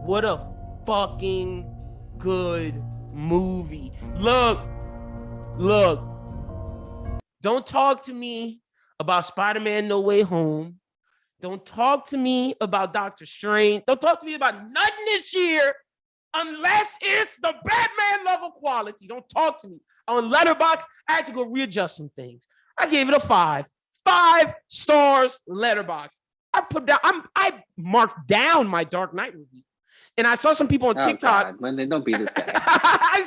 What a fucking good movie. Look. Don't talk to me about Spider-Man No Way Home. Don't talk to me about Doctor Strange. Don't talk to me about nothing this year unless it's the Batman level quality. Don't talk to me. On Letterboxd, I had to go readjust some things. I gave it a 5. 5 stars Letterboxd. I marked down my Dark Knight review. And I saw some people on TikTok. God, don't be this guy. I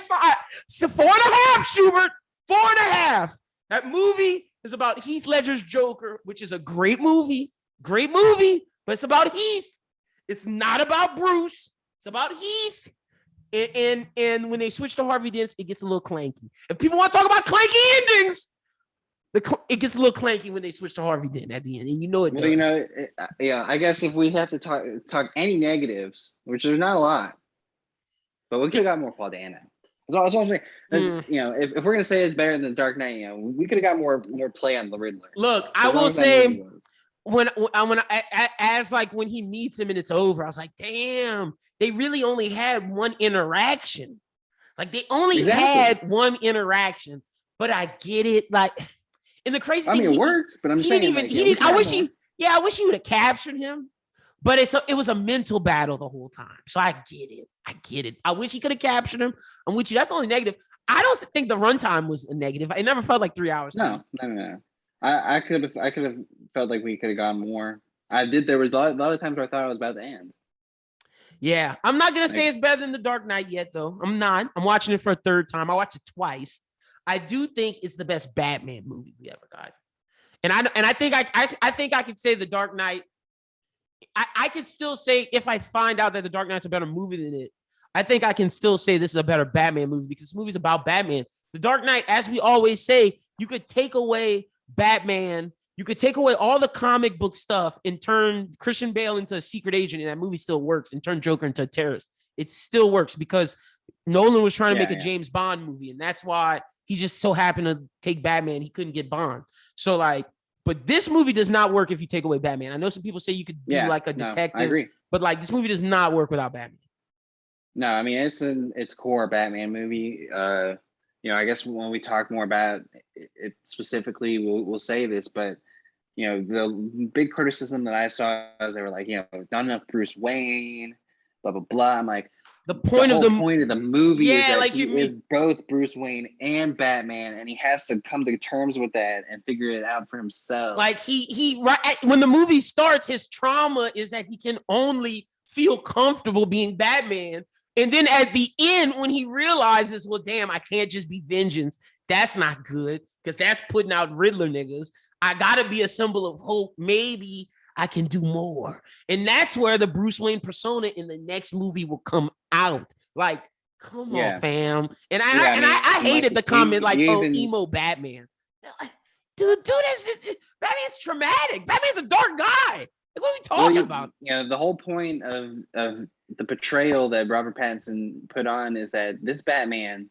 saw 4.5, Schubert. 4.5. That movie is about Heath Ledger's Joker, which is a great movie. Great movie, but it's about Heath. It's not about Bruce. It's about Heath. And when they switch to Harvey Dent, it gets a little clanky. If people want to talk about clanky endings, it gets a little clanky when they switch to Harvey Dent at the end, and you know it does. Yeah. I guess if we have to talk any negatives, which there's not a lot, but we could have got more Paul Dano. That's what I'm saying. If we're gonna say it's better than Dark Knight, we could have got more play on the Riddler. Look, I will say. When he meets him and it's over, I was like, damn, they really only had one interaction. Like they only had one interaction, but I get it. Like, and the crazy thing, it worked, but I'm saying I wish he would have captured him, but it was a mental battle the whole time. So I get it. I wish he could have captured him. I'm with you. That's the only negative. I don't think the runtime was a negative. It never felt like 3 hours. No. I could have felt like we could have gone more. I did. There was a lot of times where I thought it was about to end. Yeah, I'm not gonna say it's better than The Dark Knight yet, though. I'm not. I'm watching it for a third time. I watched it twice. I do think it's the best Batman movie we ever got, and I think I could say The Dark Knight. I could still say if I find out that The Dark Knight's a better movie than it, I think I can still say this is a better Batman movie because this movie's about Batman. The Dark Knight, as we always say, you could take away Batman, you could take away all the comic book stuff and turn Christian Bale into a secret agent, and that movie still works, and turn Joker into a terrorist. It still works because Nolan was trying to make a James Bond movie, and that's why he just so happened to take Batman. He couldn't get Bond. So but this movie does not work if you take away Batman. I know some people say you could do like a detective, I agree. But like this movie does not work without Batman. No, I mean it's core Batman movie. I guess when we talk more about it specifically, we'll say this, but the big criticism that I saw is they were like, not enough Bruce Wayne, blah blah blah. I'm like, the point of the movie is that he is both Bruce Wayne and Batman, and he has to come to terms with that and figure it out for himself. Like when the movie starts, his trauma is that he can only feel comfortable being Batman. And then at the end, when he realizes, well, damn, I can't just be vengeance. That's not good because that's putting out Riddler niggas. I got to be a symbol of hope. Maybe I can do more. And that's where the Bruce Wayne persona in the next movie will come out. Like, come on, fam. And I hated the comment emo Batman. Dude, Batman's traumatic. Batman's a dark guy. Like, what are we talking about? The whole point of the portrayal that Robert Pattinson put on is that this Batman,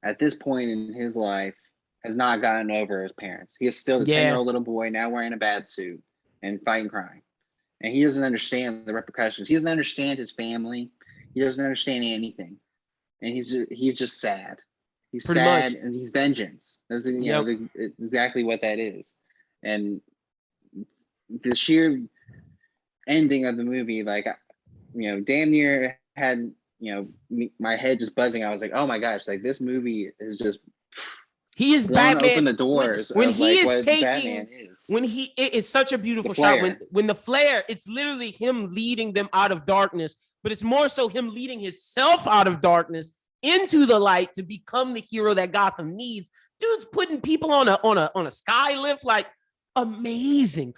at this point in his life, has not gotten over his parents. He is still the 10-year-old little boy now wearing a bat suit and fighting crime. And he doesn't understand the repercussions. He doesn't understand his family. He doesn't understand anything. And he's just sad. He's pretty sad and he's vengeance. That's exactly what that is. And the sheer ending of the movie, damn near had my head just buzzing. I was like, oh my gosh, like this movie is just he is Batman. Open the doors when he is taking Batman is. When he it is such a beautiful shot when the flare, it's literally him leading them out of darkness, but it's more so him leading himself out of darkness into the light to become the hero that Gotham needs. Dude's putting people on a sky lift, like amazing.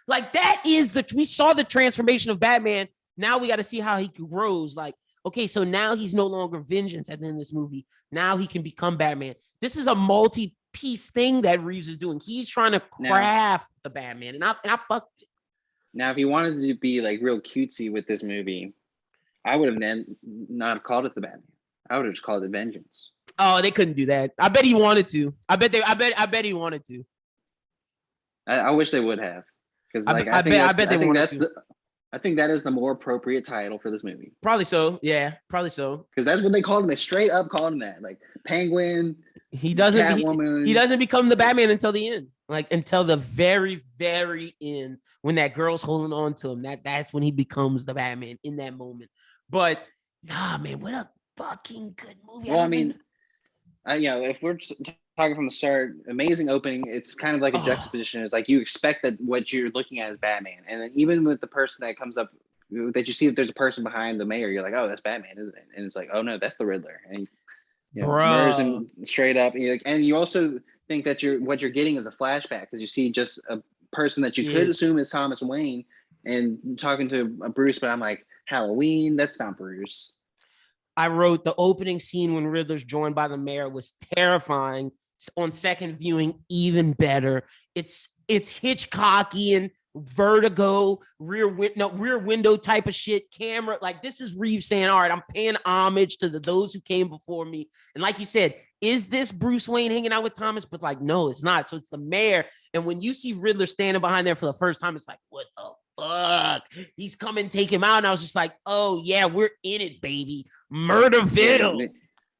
Like that is we saw the transformation of Batman. Now we got to see how he grows. Like, okay, so now he's no longer vengeance at the end of this movie. Now he can become Batman. This is a multi-piece thing that Reeves is doing. He's trying to craft the Batman, and I fucked it. Now, if he wanted to be like real cutesy with this movie, I would have then not have called it the Batman. I would have just called it Vengeance. Oh, they couldn't do that. I bet he wanted to. I bet he wanted to. I wish they would have. Because I bet they wanted to. I think that is the more appropriate title for this movie. Probably so. Yeah, probably so. Because that's what they called him. They straight up called him that. Like Penguin. He doesn't. Catwoman. He doesn't become the Batman until the end. Like until the very, very end, when that girl's holding on to him. That's when he becomes the Batman in that moment. But nah, man, what a fucking good movie. Well, I mean, if we're talking from the start, amazing opening. It's kind of like a juxtaposition. It's like you expect that what you're looking at is Batman, and then even with the person that comes up, that you see that there's a person behind the mayor, you're like, oh, that's Batman, isn't it? And it's like, oh no, that's the Riddler, and murders him straight up. And you also think that what you're getting is a flashback because you see just a person that you could assume is Thomas Wayne, and talking to Bruce, but I'm like, Halloween, that's not Bruce. I wrote the opening scene when Riddler's joined by the mayor was terrifying. On second viewing, even better. It's Hitchcockian, Vertigo, rear window type of shit. Camera, like this is Reeves saying, all right, I'm paying homage to those who came before me. And like you said, is this Bruce Wayne hanging out with Thomas? But like, no, it's not. So it's the mayor. And when you see Riddler standing behind there for the first time, it's like, what the fuck? He's coming to take him out. And I was just like, oh yeah, we're in it, baby. Murderville.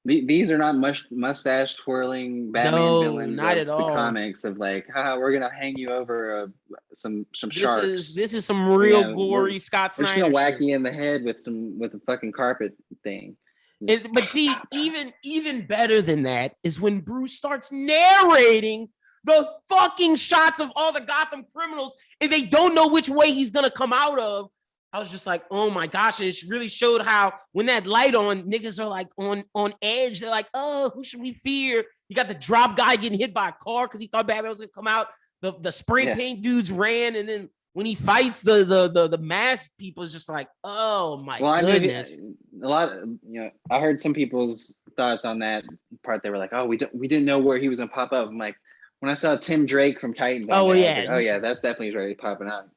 These are not mustache twirling Batman villains. Not at all. The comics of like, we're gonna hang you over some sharks. This is some real gory Scott Snyder. We're just gonna whack you in the head with a fucking carpet thing. But see, even better than that is when Bruce starts narrating the fucking shots of all the Gotham criminals, and they don't know which way he's gonna come out of. I was just like, oh my gosh. And it really showed how when that light on, niggas are like on edge. They're like, oh, who should we fear? You got the drop guy getting hit by a car because he thought Batman was gonna come out. The spray paint dudes ran, and then when he fights the masked people, is just like, oh my goodness. I mean, I heard some people's thoughts on that part. They were like, oh, we didn't know where he was gonna pop up. I'm like, when I saw Tim Drake from Titans, that's definitely already popping up.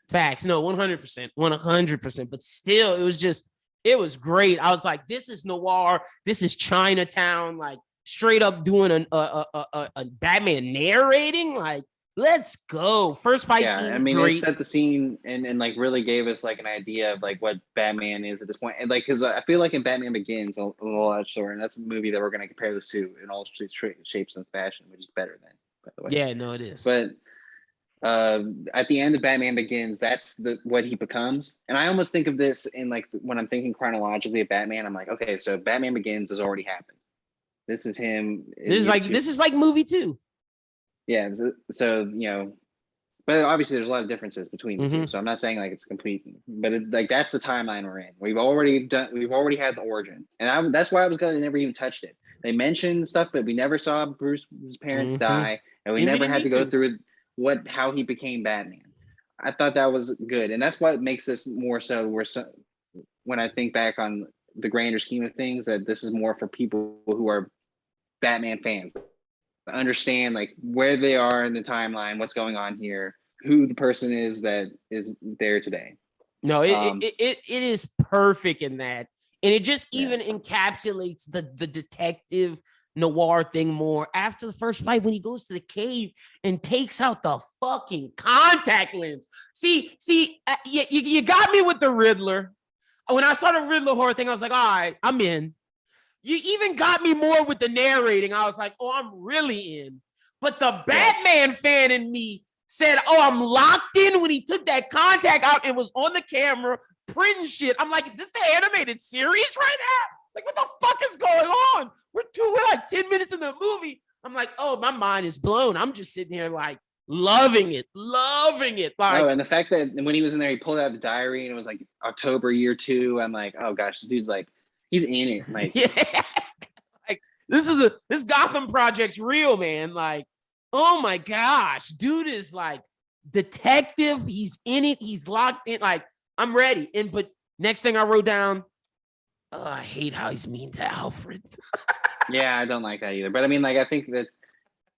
Facts. No, 100%. 100%. But still, it was great. I was like, this is noir. This is Chinatown. Like, straight up doing a Batman narrating. Like, let's go. First fight scene. I mean, great. It set the scene and like really gave us like an idea of like what Batman is at this point. And like, because I feel like in Batman Begins, a lot story, and that's a movie that we're going to compare this to in all shapes and fashion, which is better than, by the way. Yeah, no, it is. But at the end of Batman Begins, that's what he becomes. And I almost think of this in like when I'm thinking chronologically of Batman, I'm like, okay, so Batman Begins has already happened. This is him. This is like movie 2. Yeah. So but obviously there's a lot of differences between the two. So I'm not saying like it's complete, but that's the timeline we're in. We've already had the origin, and that's why I was glad they never even touched it. They mentioned stuff, but we never saw Bruce's parents die, and we never had to go through how he became Batman. I thought that was good, and that's what makes this more so. When I think back on the grander scheme of things, that this is more for people who are Batman fans, to understand like where they are in the timeline, what's going on here, who the person is that is there today. No, it is perfect in that, and it just even encapsulates the detective noir thing more after the first fight when he goes to the cave and takes out the fucking contact lens. See, you got me with the Riddler. When I saw the Riddler horror thing, I was like, all right, I'm in. You even got me more with the narrating. I was like, oh, I'm really in. But the Batman fan in me said, oh, I'm locked in when he took that contact out and was on the camera printing shit. I'm like, is this the animated series right now? Like, what the fuck is going on? We're like 10 minutes in the movie. I'm like, oh, my mind is blown. I'm just sitting here like loving it. Like, and the fact that when he was in there, he pulled out the diary and it was like October year 2. I'm like, oh gosh, this dude's like, he's in it. Like, like this Gotham project's real, man. Like, oh my gosh, dude is like detective. He's in it. He's locked in. Like, I'm ready. But next thing I wrote down, I hate how he's mean to Alfred. Yeah, I don't like that either. But I mean, like, I think that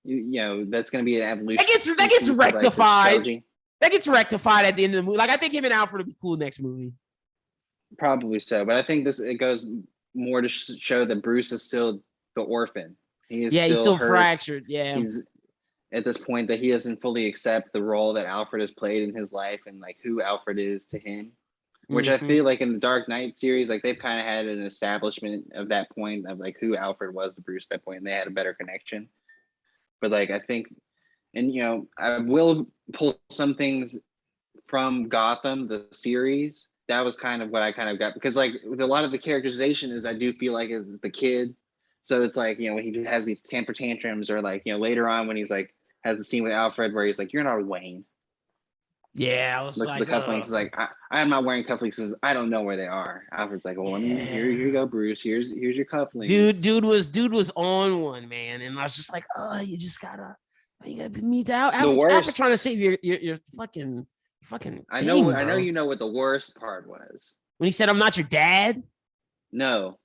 that's going to be an evolution. That gets rectified. That gets rectified at the end of the movie. Like, I think him and Alfred will be cool next movie. Probably so, but I think it goes more to show that Bruce is still the orphan. He's still fractured. Yeah, at this point that he doesn't fully accept the role that Alfred has played in his life and like who Alfred is to him. Which I feel like in the Dark Knight series, like they've kind of had an establishment of that point of like who Alfred was to Bruce at that point, and they had a better connection. But like I think, and you know, I will pull some things from Gotham, the series. That was kind of what I kind of got, because like with a lot of the characterization is I do feel like it's the kid. So it's like, you know, when he has these temper tantrums, or like, you know, later on when he's like has the scene with Alfred where he's like, "You're not a Wayne." Yeah, I was Looks like, at the cufflinks, like, I'm not wearing cufflinks because I don't know where they are. Alfred's like, well, here you go, Bruce. Here's your cufflinks. Dude was on one, man, and I was just like, oh, you gotta be me down. The worst. Alfred trying to save your fucking. I thing, know you know what the worst part was. When he said, "I'm not your dad." No,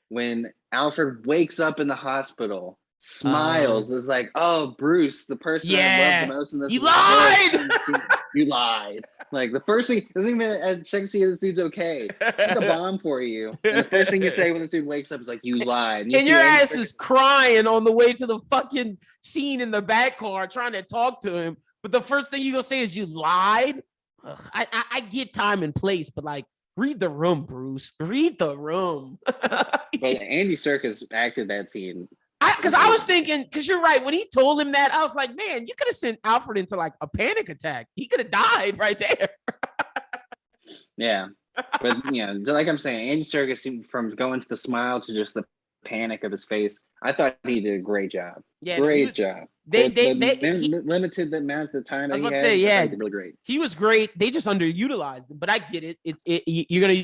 when Alfred wakes up in the hospital, smiles, is like, "Oh, Bruce, the person I love the most in this." You lied. You lied. Like the first thing, doesn't even check to see if this dude's okay. Took a bomb for you. And the first thing you say when this dude wakes up is like, "You lied." And your ass is crying on the way to the fucking scene in the back car, trying to talk to him. But the first thing you gonna say is, "You lied." Ugh, I get time and place, but like, read the room, Bruce. Read the room. But Andy Serkis acted that scene. Because I was thinking, because you're right, when he told him that, I was like, man, you could have sent Alfred into like a panic attack. He could have died right there. Yeah. But, you know, like I'm saying, Andy Serkis, from going to the smile to just the panic of his face, I thought he did a great job. Yeah, great job. They limited the amount of time that he had. Say, yeah, he did really great. He was great. They just underutilized him, but I get it. You're gonna.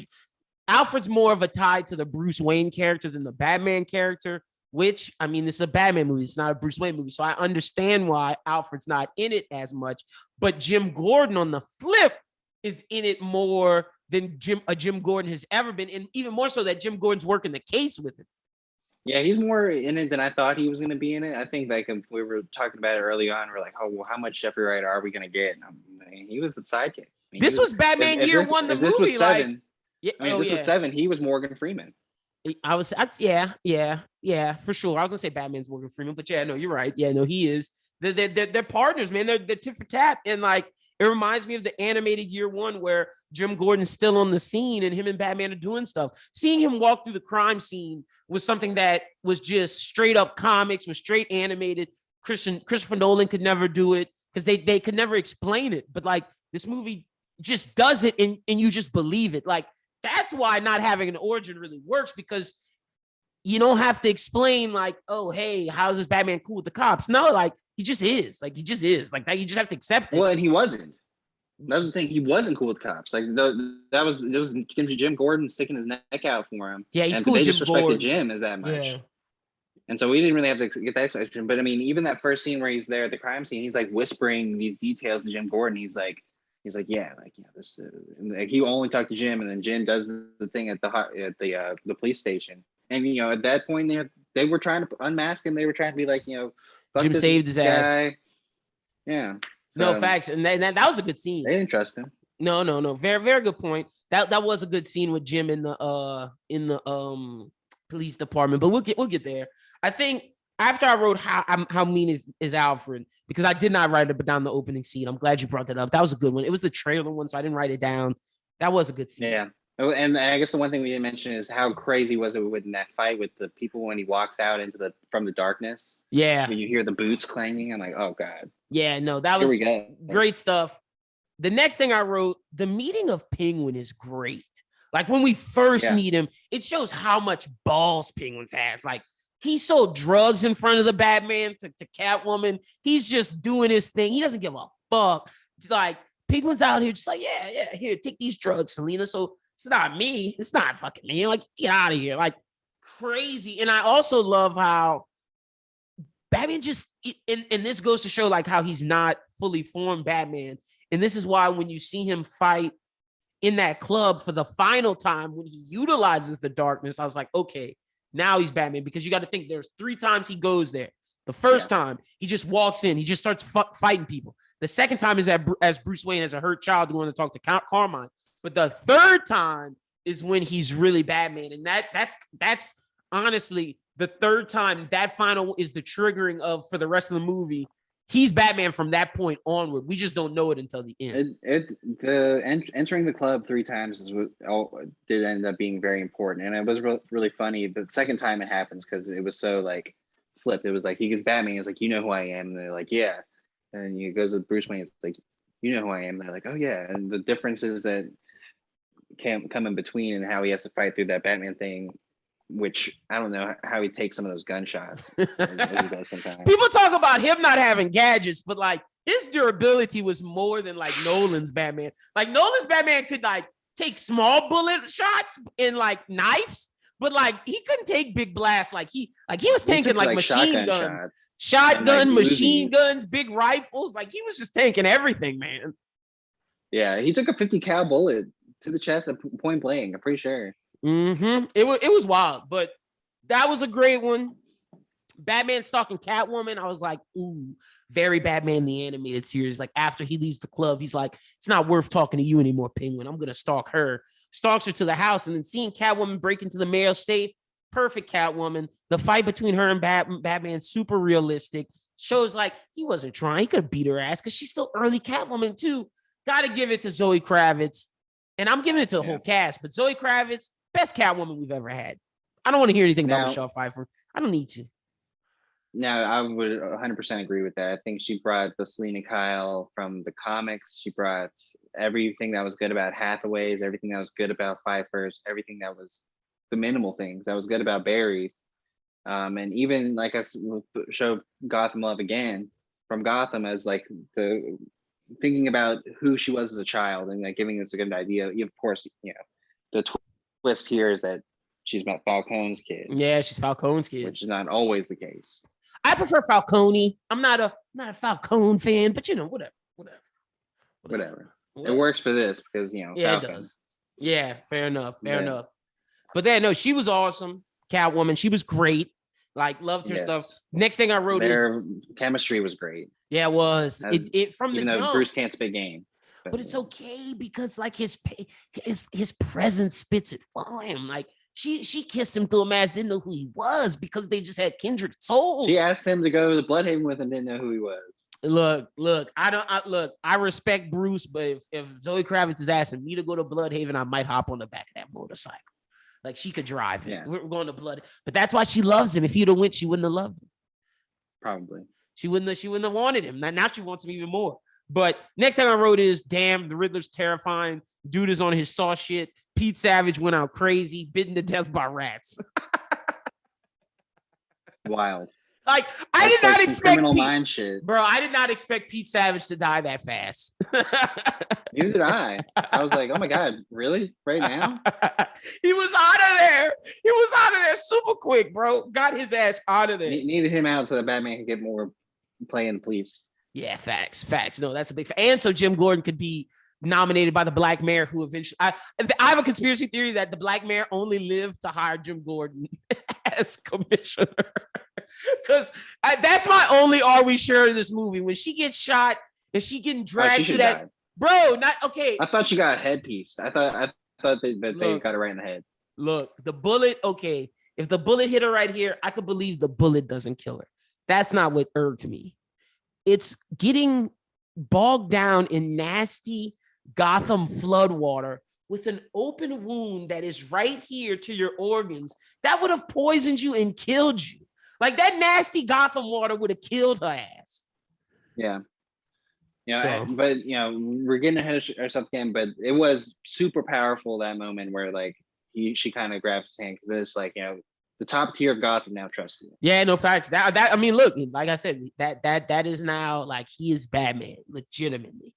Alfred's more of a tie to the Bruce Wayne character than the Batman character. Which, I mean, this is a Batman movie. It's not a Bruce Wayne movie. So I understand why Alfred's not in it as much. But Jim Gordon on the flip is in it more than Jim Gordon has ever been. And even more so that Jim Gordon's working the case with it. Yeah, he's more in it than I thought he was going to be in it. I think like if we were talking about it early on, we're like, oh, well, how much Jeffrey Wright are we going to get? And he was a sidekick. I mean, this was Batman year one, the movie. This was 7. Yeah, I mean, this was 7. He was Morgan Freeman. Yeah, for sure. I was gonna say Batman's Morgan Freeman, but yeah, no, you're right. Yeah, no, he is. They're partners, man. They're tit for tat, and like it reminds me of the animated year one where Jim Gordon's still on the scene and him and Batman are doing stuff. Seeing him walk through the crime scene was something that was just straight up comics, was straight animated. Christopher Nolan could never do it because they could never explain it. But like this movie just does it, and you just believe it. Like. That's why not having an origin really works, because you don't have to explain like, oh, hey, how's this Batman cool with the cops? No, like he just is. Like that. You just have to accept it. Well, and he wasn't. That was the thing. He wasn't cool with cops. Like that was Jim Gordon sticking his neck out for him. Yeah, he's and cool with they Jim disrespected Gordon. Jim as that much. Yeah. And so we didn't really have to get that explanation. But I mean, even that first scene where he's there at the crime scene, he's like whispering these details to Jim Gordon. He's like, this. Like he only talked to Jim, and then Jim does the thing at the police station. And you know, at that point, they were trying to unmask him. They were trying to be like, you know, Jim saved his ass. Yeah. So, no facts, and that was a good scene. They didn't trust him. No. Very, very good point. That was a good scene with Jim in the police department. But we'll get there. I think after I wrote how mean is Alfred, because I did not write it down the opening scene. I'm glad you brought that up. That was a good one. It was the trailer one, so I didn't write it down. That was a good scene. Yeah. And I guess the one thing we didn't mention is how crazy was it with that fight with the people when he walks out from the darkness. Yeah. When you hear the boots clanging, I'm like, oh God. Yeah, no, that was great stuff. The next thing I wrote, the meeting of Penguin is great. Like when we first meet him, it shows how much balls Penguin has. Like, he sold drugs in front of the Batman to Catwoman. He's just doing his thing. He doesn't give a fuck. Like, Penguin's out here just like, yeah, here, take these drugs, Selena. So it's not me. It's not fucking me. Like, get out of here. Like, crazy. And I also love how Batman just, and this goes to show like how he's not fully formed Batman. And this is why when you see him fight in that club for the final time, when he utilizes the darkness, I was like, okay, now he's Batman, because you got to think there's 3 times he goes there. The first time he just walks in, he just starts fighting people. The second time is as Bruce Wayne as a hurt child going to talk to Carmine. But the third time is when he's really Batman. And that's honestly the third time. That final is the triggering of for the rest of the movie. he's Batman from that point onward. We just don't know it until the end. Entering the club 3 times is what did end up being very important, and it was really funny. The second time it happens because it was so like flipped. It was like he gets Batman. It's like, you know who I am, and they're like, yeah. And he goes with Bruce Wayne. It's like, you know who I am. And they're like, oh yeah. And the differences that can come in between and how he has to fight through that Batman thing, which I don't know how he takes some of those gunshots as he does sometimes. People talk about him not having gadgets, but like his durability was more than like Nolan's Batman. Like Nolan's Batman could like take small bullet shots and like knives, but like he couldn't take big blasts. Like he was tanking like machine guns, shotgun, machine guns, big rifles. Like he was just tanking everything, man. Yeah, he took a 50 cal bullet to the chest at point blank. I'm pretty sure. It was wild, but that was a great one. Batman stalking Catwoman. I was like, ooh, very Batman the animated series. Like after he leaves the club, he's like, it's not worth talking to you anymore, Penguin. I'm gonna stalk her. Stalks her to the house, and then seeing Catwoman break into the mayor's safe. Perfect Catwoman. The fight between her and Batman, super realistic. Shows like he wasn't trying. He could have beat her ass because she's still early Catwoman too. Got to give it to Zoe Kravitz, and I'm giving it to the whole cast. But Zoe Kravitz, best Catwoman we've ever had. I don't want to hear anything about Michelle Pfeiffer. I don't need to. No, I would 100% agree with that. I think she brought the Selena Kyle from the comics. She brought everything that was good about Hathaway's, everything that was good about Pfeiffer's, everything that was the minimal things that was good about Barry's. And even like I show Gotham Love Again from Gotham as like the thinking about who she was as a child and like giving us a good idea. Of course, you know, the twist here is that she's met Falcone's kid. Yeah, she's Falcone's kid, which is not always the case. I prefer Falcone. I'm not a Falcone fan, but you know, whatever. It works for this because, you know, yeah, Falcon. It does. Yeah, fair enough. But then no, she was awesome. Catwoman, she was great. Like loved her stuff. Next thing I wrote their chemistry was great. Yeah, it was. It from even the though jump. Bruce can't spit game. But it's okay because like his presence spits it for him. Like she kissed him through a mask, didn't know who he was because they just had kindred souls. She asked him to go to the Bloodhaven with him, didn't know who he was. Look, I respect Bruce, but if Zoe Kravitz is asking me to go to Bloodhaven, I might hop on the back of that motorcycle. Like she could drive it. Yeah. We're going to Blood, but that's why she loves him. If he'd have went, she wouldn't have loved him. Probably. She wouldn't have wanted him. Now she wants him even more. But next thing I wrote is, damn, the Riddler's terrifying. Dude is on his saw shit. Pete Savage went out crazy, bitten to death by rats. Wild. Like I did not expect criminal mind shit, bro. I did not expect Pete Savage to die that fast. Neither did I. I was like, oh my god, really? Right now? He was out of there. He was out of there super quick, bro. Got his ass out of there. Needed him out so that Batman could get more play in the police. Yeah, facts. No, that's a big and so Jim Gordon could be nominated by the Black Mayor, who eventually I have a conspiracy theory that the Black Mayor only lived to hire Jim Gordon as commissioner. Because that's my only are we sure in this movie. When she gets shot and she getting dragged through that die. Bro, not okay. I thought she got a headpiece. I thought they got it right in the head. Look, the bullet, okay. If the bullet hit her right here, I could believe the bullet doesn't kill her. That's not what irked me. It's getting bogged down in nasty Gotham floodwater with an open wound that is right here to your organs. That would have poisoned you and killed you. Like that nasty Gotham water would have killed her ass. Yeah. Yeah, but you know, we're getting ahead of ourselves again, but it was super powerful that moment where like she kind of grabs his hand because it's like, you know, the top tier of Gotham now trusts you. Yeah, no facts. That I mean, look, like I said, that is now like he is Batman, legitimately.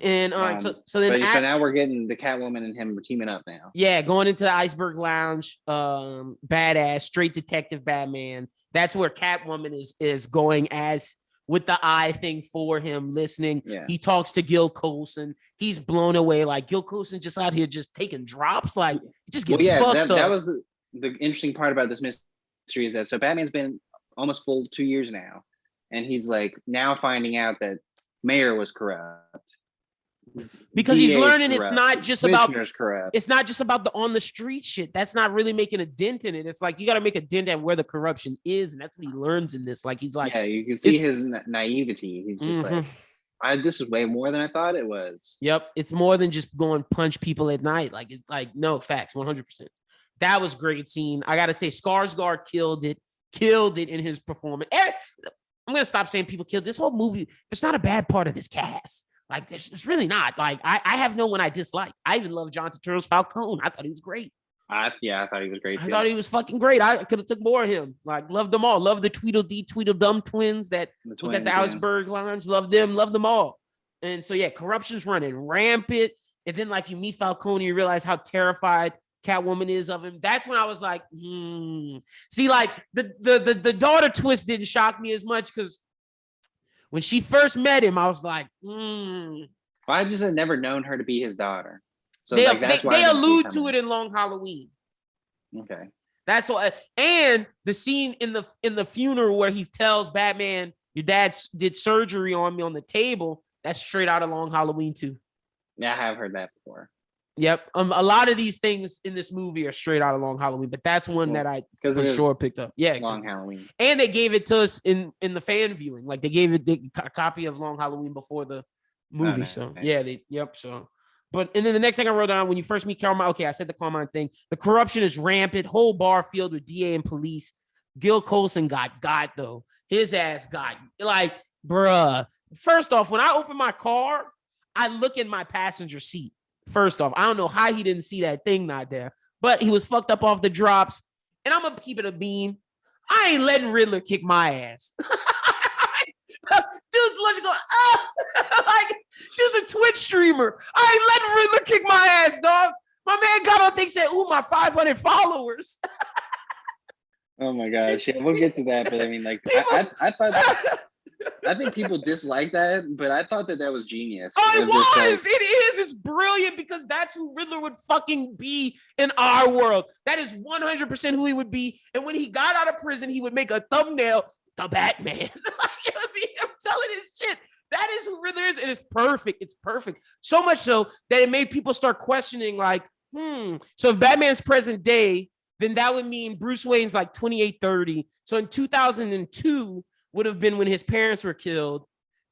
And all right, so now we're getting the Catwoman and him teaming up now. Yeah, going into the Iceberg Lounge, badass, straight detective Batman. That's where Catwoman is going as with the eye thing for him, listening. Yeah. He talks to Gil Colson. He's blown away. Like Gil Colson just out here just taking drops, like just getting fucked up. That was the interesting part about this mystery is that so Batman's been almost full 2 years now, and he's like now finding out that Mayor was corrupt. because he's learning corrupt. it's not just corrupt. It's not just about the on the street shit. That's not really making a dent in it. It's like you got to make a dent at where the corruption is, and that's what he learns in this. Like he's like, yeah, you can see his naivety. He's just like, this is way more than I thought it was. Yep, it's more than just going punch people at night. Like it's like no facts, 100%. That was great scene. I gotta say, Skarsgård killed it in his performance. I'm gonna stop saying people killed this whole movie. There's not a bad part of this cast. Like there's really not. Like I have no one I dislike. I even love John Turturro's Falcone. I thought he was great. I thought he was great. I thought he was fucking great. I could have took more of him. Like loved them all. Love the Tweedledee Tweedledum twins that was at the Augsburg Lounge. Love them all. And so yeah, corruption's running rampant. And then like you meet Falcone, you realize how terrified Catwoman is of him. That's when I was like, See, like the daughter twist didn't shock me as much because when she first met him, I was like, I just had never known her to be his daughter. So they, like, that's why they allude to it in Long Halloween. Okay. That's why. And the scene in the funeral where he tells Batman, your dad did surgery on me on the table. That's straight out of Long Halloween too. Yeah, I have heard that before. Yep. A lot of these things in this movie are straight out of Long Halloween, but that's one that I for sure picked up. Yeah. Long Halloween. And they gave it to us in the fan viewing. Like they gave it a copy of Long Halloween before the movie. So but and then the next thing I wrote down, when you first meet Carmine, okay, I said the Carmine thing. The corruption is rampant. Whole bar filled with DA and police. Gil Colson got though. His ass got like, bruh. First off, when I open my car, I look in my passenger seat. First off, I don't know how he didn't see that thing not there, but he was fucked up off the drops. And I'm gonna keep it a bean. I ain't letting Riddler kick my ass. Dude's legit going, like, dude's a Twitch streamer. I ain't letting Riddler kick my ass, dog. My man got on thing said, ooh, my 500 followers. Oh my gosh. Yeah, we'll get to that. But I mean, like, I thought, I think people dislike that, but I thought that was genius. Oh, it was. It is. It's brilliant because that's who Riddler would fucking be in our world. That is 100% who he would be. And when he got out of prison, he would make a thumbnail, the Batman. I'm telling you this shit. That is who Riddler is. And it's perfect. It's perfect. So much so that it made people start questioning, like, so if Batman's present day, then that would mean Bruce Wayne's like 28, 30. So in 2002 would have been when his parents were killed.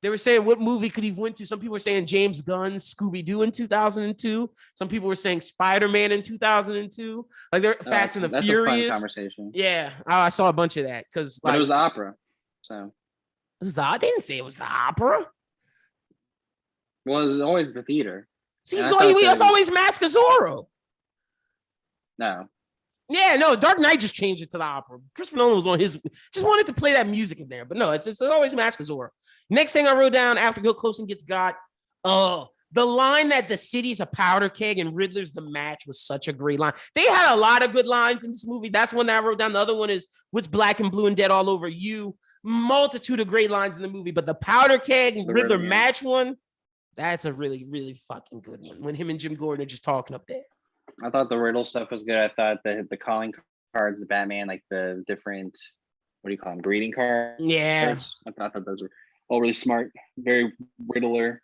They were saying, what movie could he went to? Some people were saying James Gunn's Scooby-Doo in 2002. Some people were saying Spider-Man in 2002. Like they're Fast and the Furious. A fun conversation. Yeah, I saw a bunch of that because like, it was the opera. So I didn't say it was the opera. Well, it was always the theater. See, he was always Mask of Zorro. No. Yeah, no, Dark Knight just changed it to the opera. Christopher Nolan was on his, just wanted to play that music in there. But no, it's always Mask of Zorro. Next thing I wrote down after Gil Colson gets got, the line that the city's a powder keg and Riddler's the match was such a great line. They had a lot of good lines in this movie. That's one that I wrote down. The other one is what's black and blue and dead all over you. Multitude of great lines in the movie, but the powder keg and Riddler match one, that's a really, really fucking good one. When him and Jim Gordon are just talking up there. I thought the riddle stuff was good. I thought the calling cards, the Batman, like the different, what do you call them, greeting cards? Yeah. I thought those were all really smart. Very Riddler.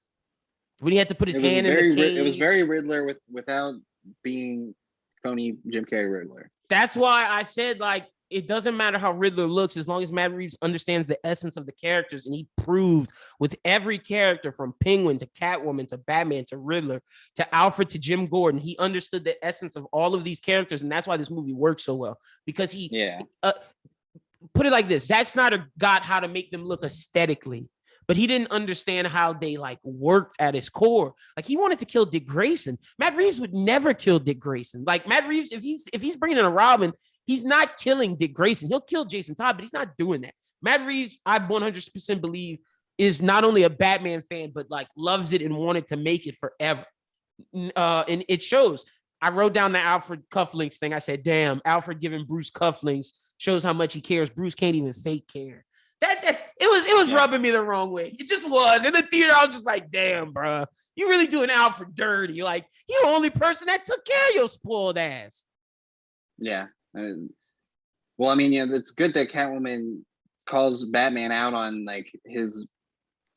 When he had to put his hand in the cage. It was very Riddler without being phony Jim Carrey Riddler. That's why I said, like, it doesn't matter how Riddler looks as long as Matt Reeves understands the essence of the characters. And he proved with every character from Penguin to Catwoman to Batman to Riddler to Alfred to Jim Gordon, he understood the essence of all of these characters. And that's why this movie works so well, because he put it like this. Zack Snyder got how to make them look aesthetically, but he didn't understand how they like worked at his core. Like he wanted to kill Dick Grayson. Matt Reeves would never kill Dick Grayson. Like Matt Reeves, if he's bringing in a Robin, he's not killing Dick Grayson. He'll kill Jason Todd, but he's not doing that. Matt Reeves, I 100% believe, is not only a Batman fan, but like loves it and wanted to make it forever. And it shows. I wrote down the Alfred cufflinks thing. I said, damn, Alfred giving Bruce cufflinks shows how much he cares. Bruce can't even fake care. It was rubbing me the wrong way. It just was. In the theater, I was just like, damn, bro. You really doing Alfred dirty. Like, you're the only person that took care of your spoiled ass. Yeah. Well, I mean, it's good that Catwoman calls Batman out on like his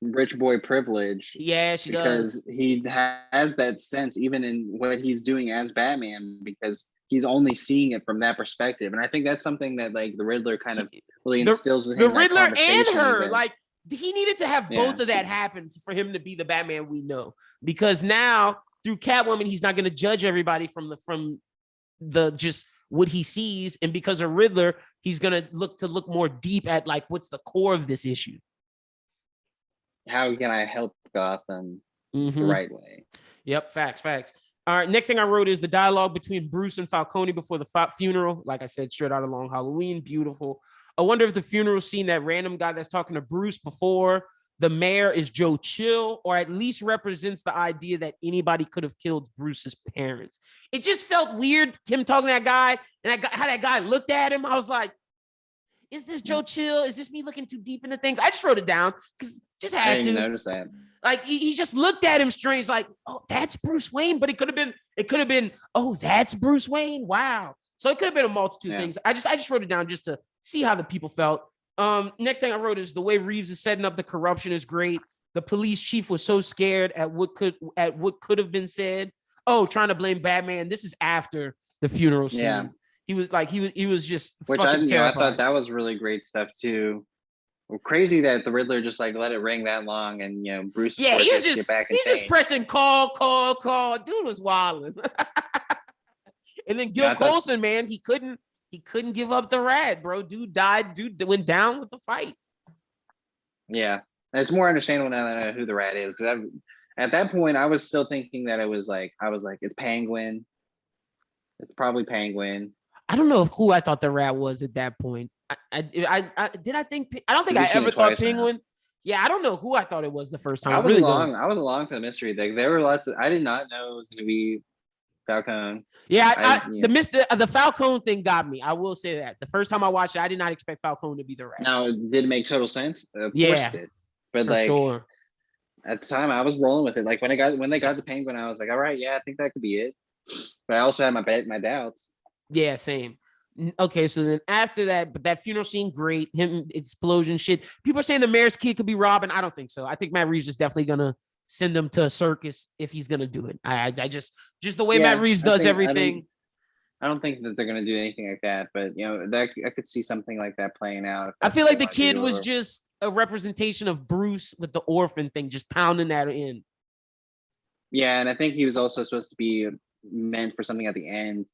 rich boy privilege. Yeah, she because does. he has that sense even in what he's doing as Batman, because he's only seeing it from that perspective. And I think that's something that like the Riddler kind of really instills in him. The that Riddler and conversation her, that, like he needed to have both of that happen for him to be the Batman we know. Because now through Catwoman, he's not going to judge everybody from the just what he sees, and because of Riddler, he's going to look more deep at like what's the core of this issue. How can I help Gotham the right way? Yep, facts. All right, next thing I wrote is the dialogue between Bruce and Falcone before the funeral. Like I said, straight out of Long Halloween, beautiful. I wonder if the funeral scene, that random guy that's talking to Bruce before the mayor is Joe Chill, or at least represents the idea that anybody could have killed Bruce's parents. It just felt weird, him talking to that guy, and how that guy looked at him. I was like, is this Joe Chill? Is this me looking too deep into things? I just wrote it down because just had I to notice that. Like he just looked at him strange, like, oh, that's Bruce Wayne. But it could have been, oh, that's Bruce Wayne. Wow. So it could have been a multitude of things. I just wrote it down just to see how the people felt. Next thing I wrote is the way Reeves is setting up the corruption is great. The police chief was so scared at what could have been said. Oh, trying to blame Batman. This is after the funeral scene. Yeah. He was just fucking terrified. I thought that was really great stuff too. Well, crazy that the Riddler just like let it ring that long, and Bruce. Yeah, he's just pressing call. Dude was wilding. And then Gil Coulson, man, he couldn't give up the rat, bro. Dude died. Dude went down with the fight. Yeah, it's more understandable now that I know who the rat is, because at that point I was still thinking that it was like it's Penguin. It's probably Penguin. I don't know who I thought the rat was at that point. I don't think I ever thought Penguin. Now. Yeah, I don't know who I thought it was the first time. I was along for the mystery. Like, there were lots of. I did not know it was going to be Falcone. Yeah, the Falcone thing got me. I will say that the first time I watched it, I did not expect Falcone to be the rat. Now, did it make total sense? Of course it did. But for sure. At the time, I was rolling with it. Like when they got the Penguin, I was like, all right, yeah, I think that could be it. But I also had my doubts. Yeah, same. Okay, so then after that, but that funeral scene, great. Him explosion shit. People are saying the mayor's kid could be Robin. I don't think so. I think Matt Reeves is definitely gonna send him to a circus if he's gonna do it. I just the way Matt Reeves does everything. I don't think that they're gonna do anything like that, but that I could see something like that playing out. I feel like the kid was just a representation of Bruce with the orphan thing, just pounding that in. Yeah, and I think he was also supposed to be meant for something at the end,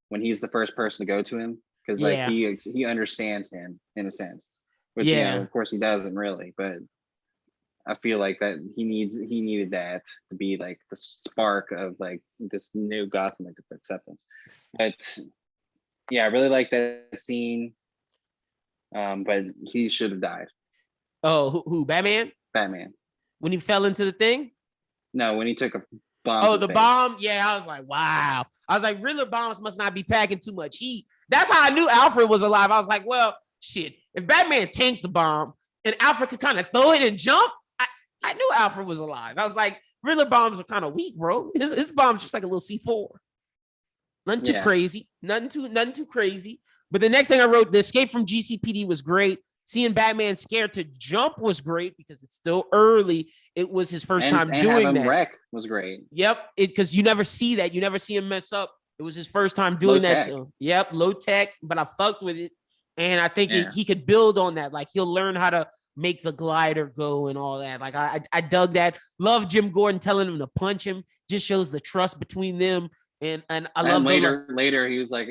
when he's the first person to go to him, because he understands him in a sense, which of course he doesn't really, but I feel like that he needed that to be like the spark of like this new Gotham acceptance. But yeah, I really like that scene, but he should have died. Oh, who Batman? Batman, when he fell into the thing? No, when he took a bomb. Oh, the bomb. Yeah, I was like, wow. I was like, Riddler bombs must not be packing too much heat. That's how I knew Alfred was alive. I was like, well, shit. If Batman tanked the bomb and Alfred could kind of throw it and jump, I knew Alfred was alive. I was like, Riddler bombs are kind of weak, bro. His bomb's just like a little C4. Nothing too crazy. Nothing too crazy. But the next thing I wrote, the escape from GCPD was great. Seeing Batman scared to jump was great because it's still early. It was his first time doing that. Wreck was great. Yep, because you never see that. You never see him mess up. It was his first time doing that. So, yep, low tech, but I fucked with it. And I think he could build on that. Like, he'll learn how to make the glider go and all that. Like, I dug that. Love Jim Gordon telling him to punch him. Just shows the trust between them. And I love later he was like,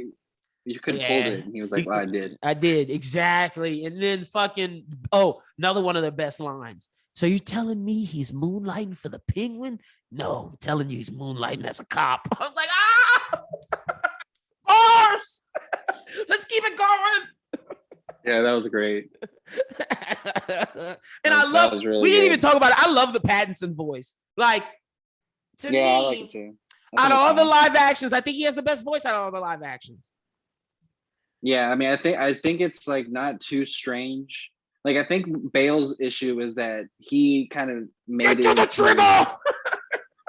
you could have pulled it. And he was like, well, I did. I did, exactly. And then another one of the best lines. So you telling me he's moonlighting for the Penguin? No, I'm telling you he's moonlighting as a cop. I was like, horse! Let's keep it going. Yeah, that was great. And we didn't even talk about it. I love the Pattinson voice. Like, to me, I like it too. Out of all the live actions, I think he has the best voice out of all the live actions. Yeah, I mean, I think it's like not too strange. Like, I think Bale's issue is that he kind of made Get to the trigger.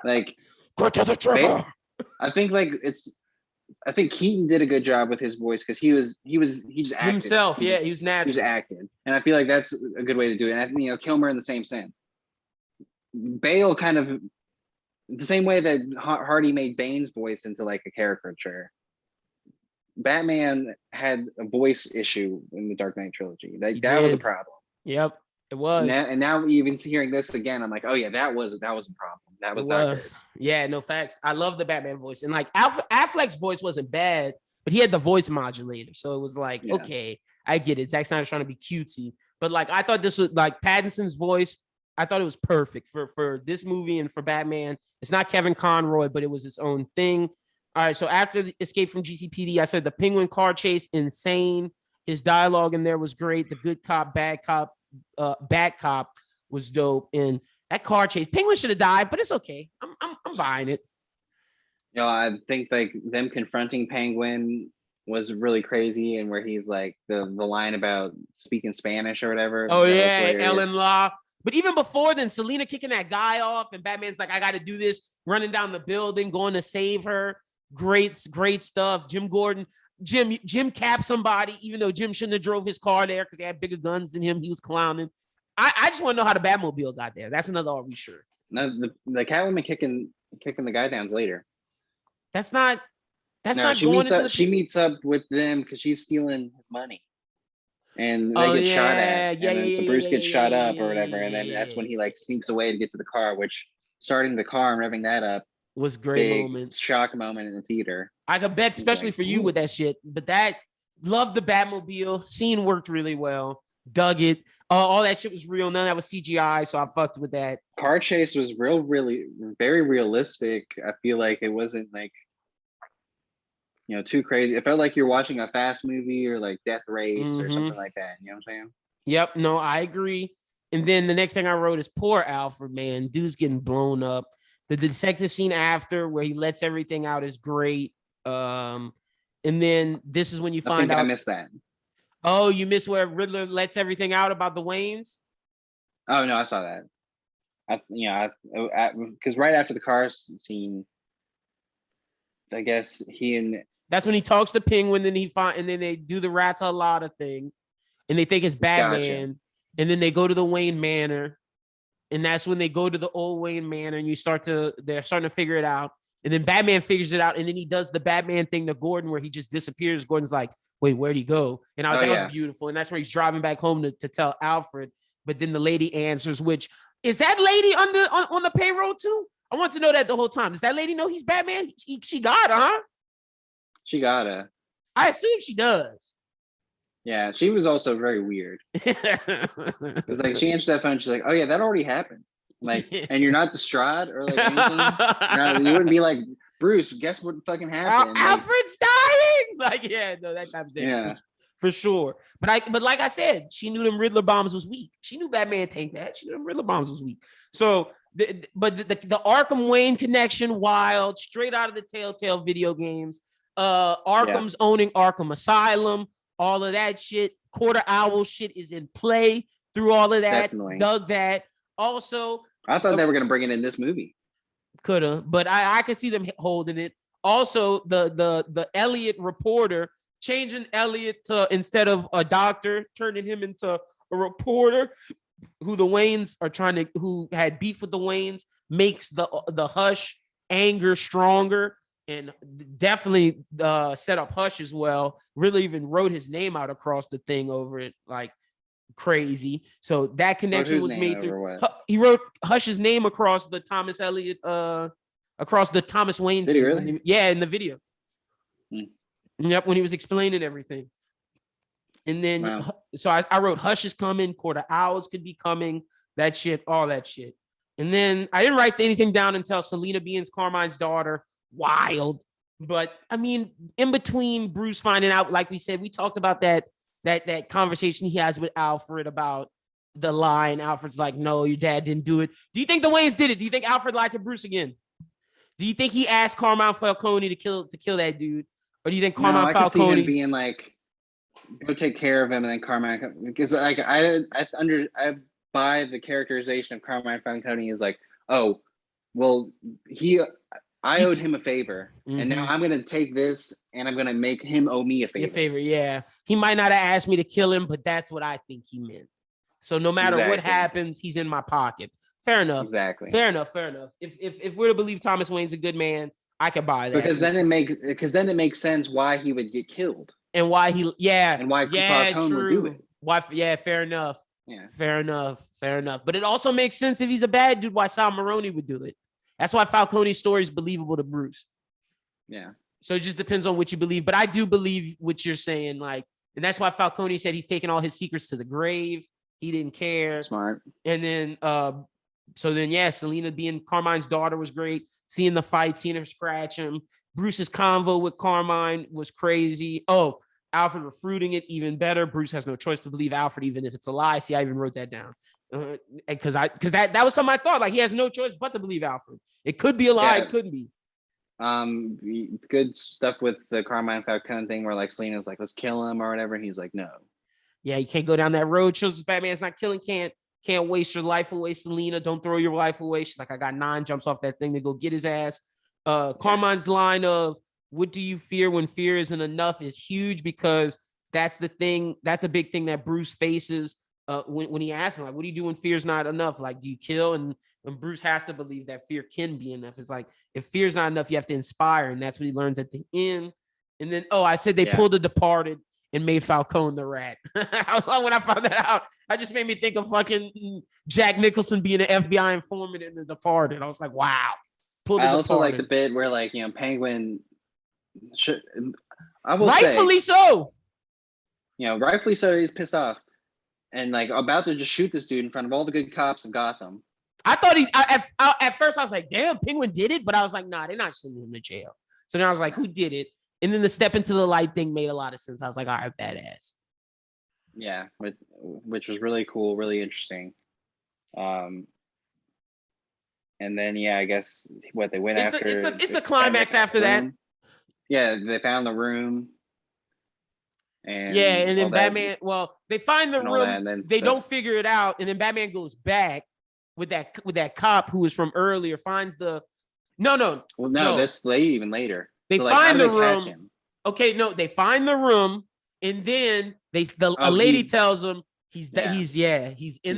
Like, go to the trigger. I think Keaton did a good job with his voice because he just acted himself. Yeah, he was natural. He was acting, and I feel like that's a good way to do it. And I think Kilmer in the same sense. Bale kind of the same way that Hardy made Bane's voice into like a caricature. Batman had a voice issue in the Dark Knight trilogy. That was a problem. Yep, it was. And now even hearing this again, I'm like, oh yeah, that was a problem. That was not good. Yeah, no facts. I love the Batman voice, and like Affleck's voice wasn't bad, but he had the voice modulator, so it was like, okay, I get it. Zack Snyder's trying to be cutesy, but like I thought this was like Pattinson's voice. I thought it was perfect for this movie and for Batman. It's not Kevin Conroy, but it was its own thing. All right, so after the Escape from GCPD, I said the Penguin car chase, insane. His dialogue in there was great. The good cop, bad cop, bad cop was dope. And that car chase, Penguin should have died, but it's okay. I'm buying it. You know, I think like them confronting Penguin was really crazy, and where he's like the line about speaking Spanish or whatever. Oh yeah, Ellen Law. But even before then, Selena kicking that guy off, and Batman's like, I got to do this, running down the building, going to save her. Great stuff. Jim capped somebody, even though Jim shouldn't have drove his car there because they had bigger guns than him. He was clowning. I just want to know how the Batmobile got there. That's another are we sure? No, the Catwoman kicking the guy down's later. That's not she meets up with them because she's stealing his money. And they get shot at. So Bruce gets shot up or whatever. And then that's when he like sneaks away to get to the car, which starting the car and revving that up was great moment. Shock moment in the theater. I could bet, especially for you with that shit. But that loved the Batmobile. Scene worked really well. Dug it. All that shit was real. None of that was CGI, so I fucked with that. Car chase was really very realistic. I feel like it wasn't like, you know, too crazy. It felt like you're watching a fast movie or like Death Race or something like that. You know what I'm saying? Yep. No, I agree. And then the next thing I wrote is poor Alfred, man. Dude's getting blown up. The detective scene after where he lets everything out is great. And then this is when you find out. I missed that. Oh, you missed where Riddler lets everything out about the Waynes? Oh no, I saw that. Because right after the car scene, I guess that's when he talks to Penguin, and then they do the Rata-Lata thing, and they think it's Batman, gotcha. And then they go to the Wayne Manor, and that's when they go to the old Wayne Manor, and they're starting to figure it out, and then Batman figures it out, and then he does the Batman thing to Gordon where he just disappears. Gordon's like, wait, where'd he go? And that was beautiful, and that's where he's driving back home to tell Alfred, but then the lady answers, which is that lady on the payroll too? I want to know that the whole time. Does that lady know he's Batman? She got her, huh? She got her. I assume she does. Yeah, she was also very weird. It's like she answered that phone. She's like, "Oh yeah, that already happened." Like, and you're not distraught or like anything. You wouldn't be like, "Bruce, guess what fucking happened?" Alfred's dying. Like, yeah, no, that type of thing. Yeah, for sure. But like I said, she knew them Riddler bombs was weak. She knew Batman tanked that. She knew them Riddler bombs was weak. So. The Arkham Wayne connection, wild, straight out of the Telltale video games. Arkham's owning Arkham Asylum, all of that shit. Quarter Owl shit is in play through all of that. Definitely. Dug that. Also, I thought they were gonna bring it in this movie. Coulda, but I could see them holding it. Also, the Elliot reporter changing Elliot to, instead of a doctor, turning him into a reporter. Who the Waynes are who had beef with the Waynes, makes the Hush anger stronger, and definitely set up Hush as well. Really even wrote his name out across the thing over it like crazy. So that connection was made through. He wrote Hush's name across the Thomas Elliot, across the Thomas Wayne. Did he really? In the video. Yep, when he was explaining everything. And then, so I wrote Hush is coming, Quarter Owls could be coming, that shit, all that shit. And then I didn't write anything down until Selena being Carmine's daughter. Wild. But I mean, in between Bruce finding out, like we said, we talked about that conversation he has with Alfred about the line. Alfred's like, no, your dad didn't do it. Do you think the Waynes did it? Do you think Alfred lied to Bruce again? Do you think he asked Carmine Falcone to kill that dude? Or do you think Carmine Falcone... I could see him being like, go take care of him, and then Carmine, because like I buy the characterization of Carmine Falcone is like, oh, well, I owed him a favor, and now I'm gonna take this and I'm gonna make him owe me a favor. Yeah. He might not have asked me to kill him, but that's what I think he meant. So no matter what happens, he's in my pocket. Fair enough. Exactly. Fair enough. If we're to believe Thomas Wayne's a good man, I could buy that. Because then it makes sense why he would get killed. And why and why Falcone would do it. Why? Yeah, fair enough. Yeah. Fair enough. But it also makes sense if he's a bad dude, why Sal Maroni would do it. That's why Falcone's story is believable to Bruce. Yeah. So it just depends on what you believe. But I do believe what you're saying. Like, and that's why Falcone said he's taking all his secrets to the grave. He didn't care. Smart. And then, Selena being Carmine's daughter was great. Seeing the fight, seeing her scratch him. Bruce's convo with Carmine was crazy. Oh, Alfred refuting it, even better. Bruce has no choice to believe Alfred, even if it's a lie. See, I even wrote that down. Because that was something I thought. Like, he has no choice but to believe Alfred. It could be a lie. It couldn't be. Good stuff with the Carmine Falcone thing where like Selena's like, let's kill him or whatever. And he's like, no. Yeah, you can't go down that road. Shows us Batman's not killing, can't waste your life away, Selena. Don't throw your life away. She's like, I got 9, jumps off that thing to go get his ass. Carmine's line of, what do you fear when fear isn't enough, is huge, because that's the thing. That's a big thing that Bruce faces when he asks him, like, what do you do when fear's not enough? Like, do you kill? And Bruce has to believe that fear can be enough. It's like, if fear's not enough, you have to inspire. And that's what he learns at the end. And then, I said they pulled The Departed and made Falcone the rat. When I found that out, I just made me think of fucking Jack Nicholson being an FBI informant in The Departed. I was like, wow. I also like the bit where, like, Penguin rightfully so. Rightfully so, he's pissed off and like about to just shoot this dude in front of all the good cops of Gotham. I thought at first I was like, damn, Penguin did it, but I was like, nah, they're not sending him to jail. So then I was like, who did it? And then the step into the light thing made a lot of sense. I was like, all right, badass. Yeah, which was really cool, really interesting. And then I guess what they went after. It's the climax after that. Yeah, they found the room. And then Batman. Well, they find the room. They don't figure it out, and then Batman goes back with that cop who was from earlier. Finds the no. Well, no, that's even later. They find the room. Okay, no, they find the room, and then a lady tells him he's at the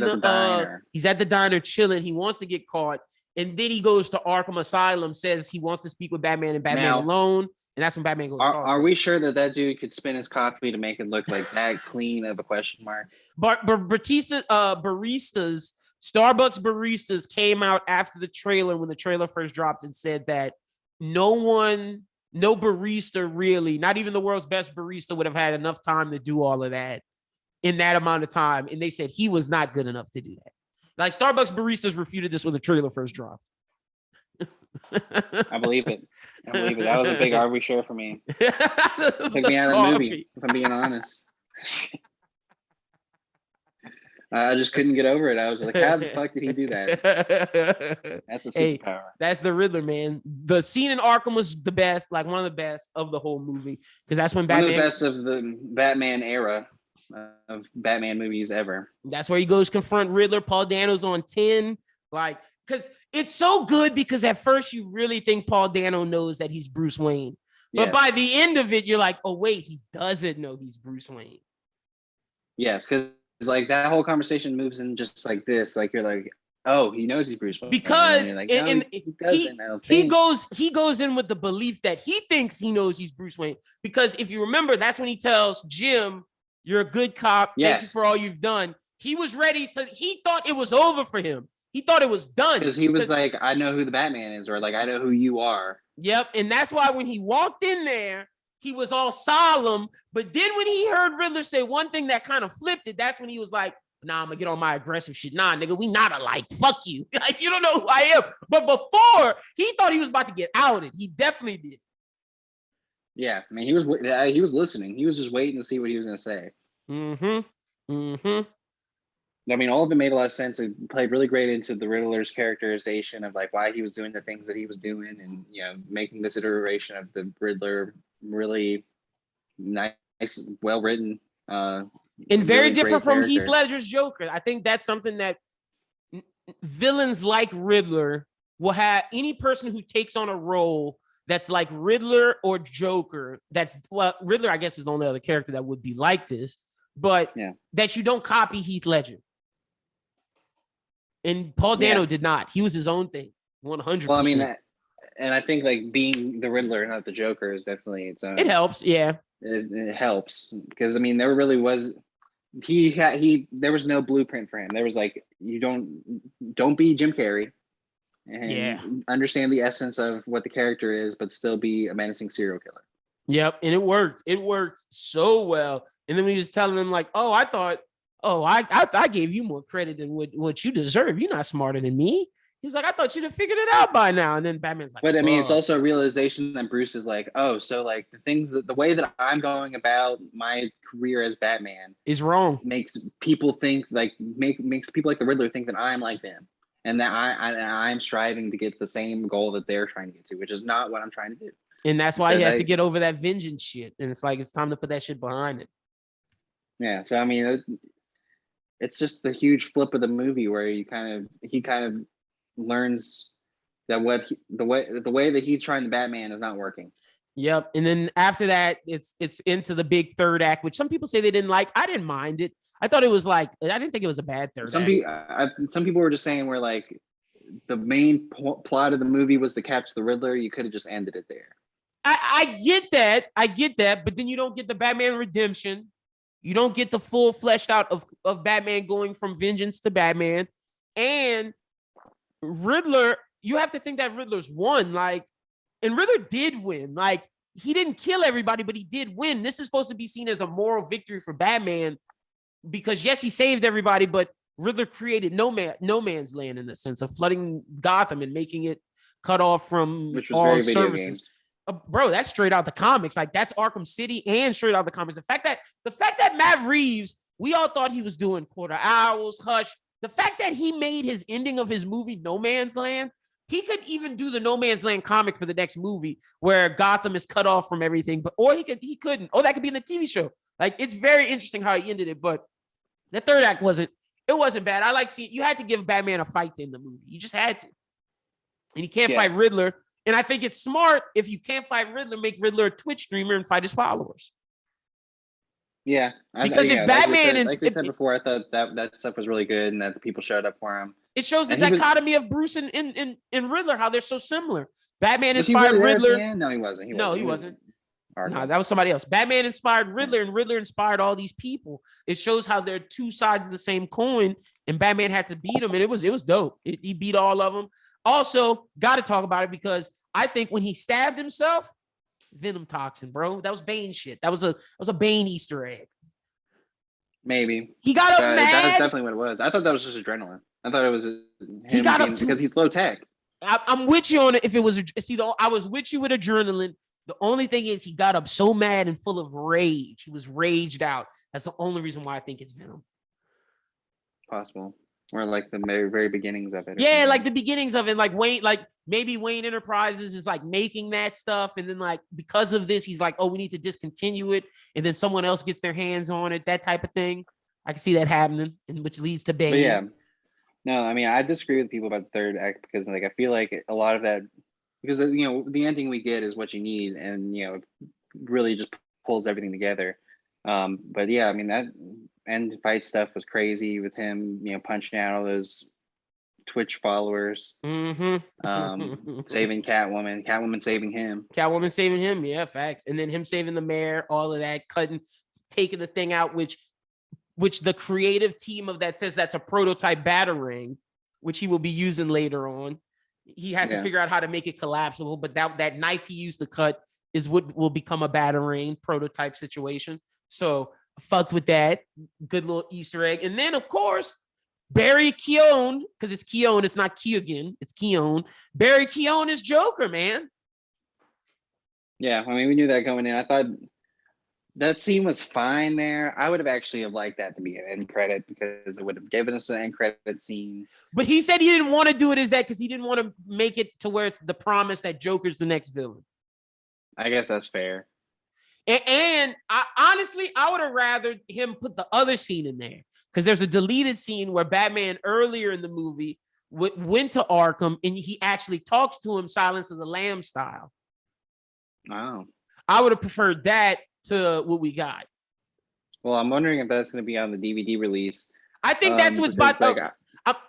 diner chilling. He wants to get caught, and then he goes to Arkham Asylum, says he wants to speak with Batman and Batman alone, and that's when Batman goes. Are we sure that dude could spin his coffee to make it look like that clean of a question mark? But baristas, Starbucks baristas came out after the trailer when the trailer first dropped and said that no barista really, not even the world's best barista, would have had enough time to do all of that in that amount of time. And they said he was not good enough to do that. Like, Starbucks baristas refuted this when the trailer first dropped. I believe it. That was a big Are we sure for me. Took me out of the movie, if I'm being honest. I just couldn't get over it. I was like, how the fuck did he do that? That's a superpower. That's the Riddler, man. The scene in Arkham was the best, like one of the best of the whole movie, because that's when Batman. One of the best of the Batman era of Batman movies ever. That's where he goes confront Riddler. Paul Dano's on 10. Like, because it's so good, because at first you really think Paul Dano knows that he's Bruce Wayne. But by the end of it, you're like, oh, wait, he doesn't know he's Bruce Wayne. Yes, because like that whole conversation moves in just like this. Like, you're like, oh, he knows he's Bruce Wayne. Because like, he goes in with the belief that he thinks he knows he's Bruce Wayne. Because if you remember, that's when he tells Jim, you're a good cop. Yes. Thank you for all you've done. He was ready to, he thought it was over for him. He thought it was done. Because he was like, I know who the Batman is, or like, I know who you are. Yep. And that's why when he walked in there, he was all solemn. But then when he heard Riddler say one thing that kind of flipped it, that's when he was like, nah, I'm gonna get on my aggressive shit. Nah, nigga, we not alike. Fuck you. Like, you don't know who I am. But before, he thought he was about to get outed. He definitely did. Yeah, I mean, he was listening. He was just waiting to see what he was gonna say. I mean, all of it made a lot of sense. It played really great into the Riddler's characterization of like why he was doing the things that he was doing, and making this iteration of the Riddler really nice, well written, and very really different from character. Heath Ledger's Joker. I think that's something that villains like Riddler will have. Any person who takes on a role that's like Riddler or Joker, Riddler, I guess, is the only other character that would be like this, but that you don't copy Heath Ledger. And Paul Dano did not. He was his own thing, 100%. Well, I mean, and I think like being the Riddler, not the Joker, is definitely its own. It helps, yeah. It helps because I mean, there really was. There was no blueprint for him. There was like, you don't be Jim Carrey, and understand the essence of what the character is, but still be a menacing serial killer. Yep, and it worked. It worked so well. And then we was telling him like, "Oh, I gave you more credit than what you deserve. You're not smarter than me." He's like, "I thought you'd have figured it out by now." And then Batman's like, but I mean, it's also a realization that Bruce is like, oh, so like the way that I'm going about my career as Batman is wrong. Makes people think like makes people like the Riddler think that I'm like them, and that I'm striving to get the same goal that they're trying to get to, which is not what I'm trying to do. And that's why he has to get over that vengeance shit. And it's like, it's time to put that shit behind it. Yeah. So, I mean, it's just the huge flip of the movie where he kind of learns that the way that he's trying to Batman is not working. Yep. And then after that, it's into the big third act, which some people say they didn't like. I didn't mind it. I thought it was like, I didn't think it was a bad third act. Some people were just saying where like the main plot of the movie was to catch the Riddler. You could have just ended it there. I get that, but then you don't get the Batman redemption. You don't get the full fleshed out of Batman going from vengeance to Batman. And Riddler, you have to think that Riddler's won. Like, and Riddler did win. Like, he didn't kill everybody, but he did win. This is supposed to be seen as a moral victory for Batman because, yes, he saved everybody, but Riddler created no man's land in the sense of flooding Gotham and making it cut off from all services. Bro, that's straight out the comics. Like, that's Arkham City and straight out the comics. The fact that Matt Reeves, we all thought he was doing Quarter Owls, Hush. The fact that he made his ending of his movie No Man's Land, he could even do the No Man's Land comic for the next movie where Gotham is cut off from everything. Or he couldn't. Or that could be in the TV show. Like, it's very interesting how he ended it. But the third act wasn't bad. I like seeing, you had to give Batman a fight in the movie. You just had to. And he can't fight Riddler. And I think it's smart if you can't fight Riddler, make Riddler a Twitch streamer and fight his followers. Yeah. Because if Batman... Like we said before, I thought that stuff was really good and that the people showed up for him. It shows the dichotomy of Bruce and Riddler, how they're so similar. Batman inspired Riddler. No, he wasn't. He wasn't. No, that was somebody else. Batman inspired Riddler, and Riddler inspired all these people. It shows how they're two sides of the same coin, and Batman had to beat him, and it was dope. He beat all of them. Also, got to talk about it because I think when he stabbed himself, venom toxin, bro. That was Bane shit. That was a Bane Easter egg. Maybe he got up mad. That's definitely what it was. I thought that was just adrenaline. I thought it was he got up because he's low tech. I'm with you on it. If it was, I was with you with adrenaline. The only thing is he got up so mad and full of rage. He was raged out. That's the only reason why I think it's venom. Possible. Or like the very, very beginnings of it. Yeah, like the beginnings of it. Like Wayne, like maybe Wayne Enterprises is like making that stuff. And then like because of this, he's like, oh, we need to discontinue it. And then someone else gets their hands on it, that type of thing. I can see that happening, and which leads to Bane. But yeah. No, I mean, I disagree with people about the third act because like I feel like a lot of that, because the ending we get is what you need, and it really just pulls everything together. But yeah, I mean that end fight stuff was crazy with him, punching out all those Twitch followers, saving Catwoman saving him. Yeah, facts. And then him saving the mayor, all of that, taking the thing out, which the creative team of that says that's a prototype Batarang, which he will be using later on. He has to figure out how to make it collapsible, but that knife he used to cut is what will become a Batarang prototype situation. So fucked with that. Good little Easter egg. And then, of course, Barry Keoghan, because it's Keoghan, it's not Keoghan, it's Keoghan. Barry Keoghan is Joker, man. Yeah, I mean, we knew that going in. I thought that scene was fine there. I would have actually liked that to be an end credit because it would have given us an end credit scene. But he said he didn't want to do it as that because he didn't want to make it to where it's the promise that Joker's the next villain. I guess that's fair. And honestly, I would have rather him put the other scene in there because there's a deleted scene where Batman earlier in the movie went to Arkham and he actually talks to him Silence of the Lambs style. Wow. I would have preferred that to what we got. Well, I'm wondering if that's going to be on the DVD release. I think that's what's about.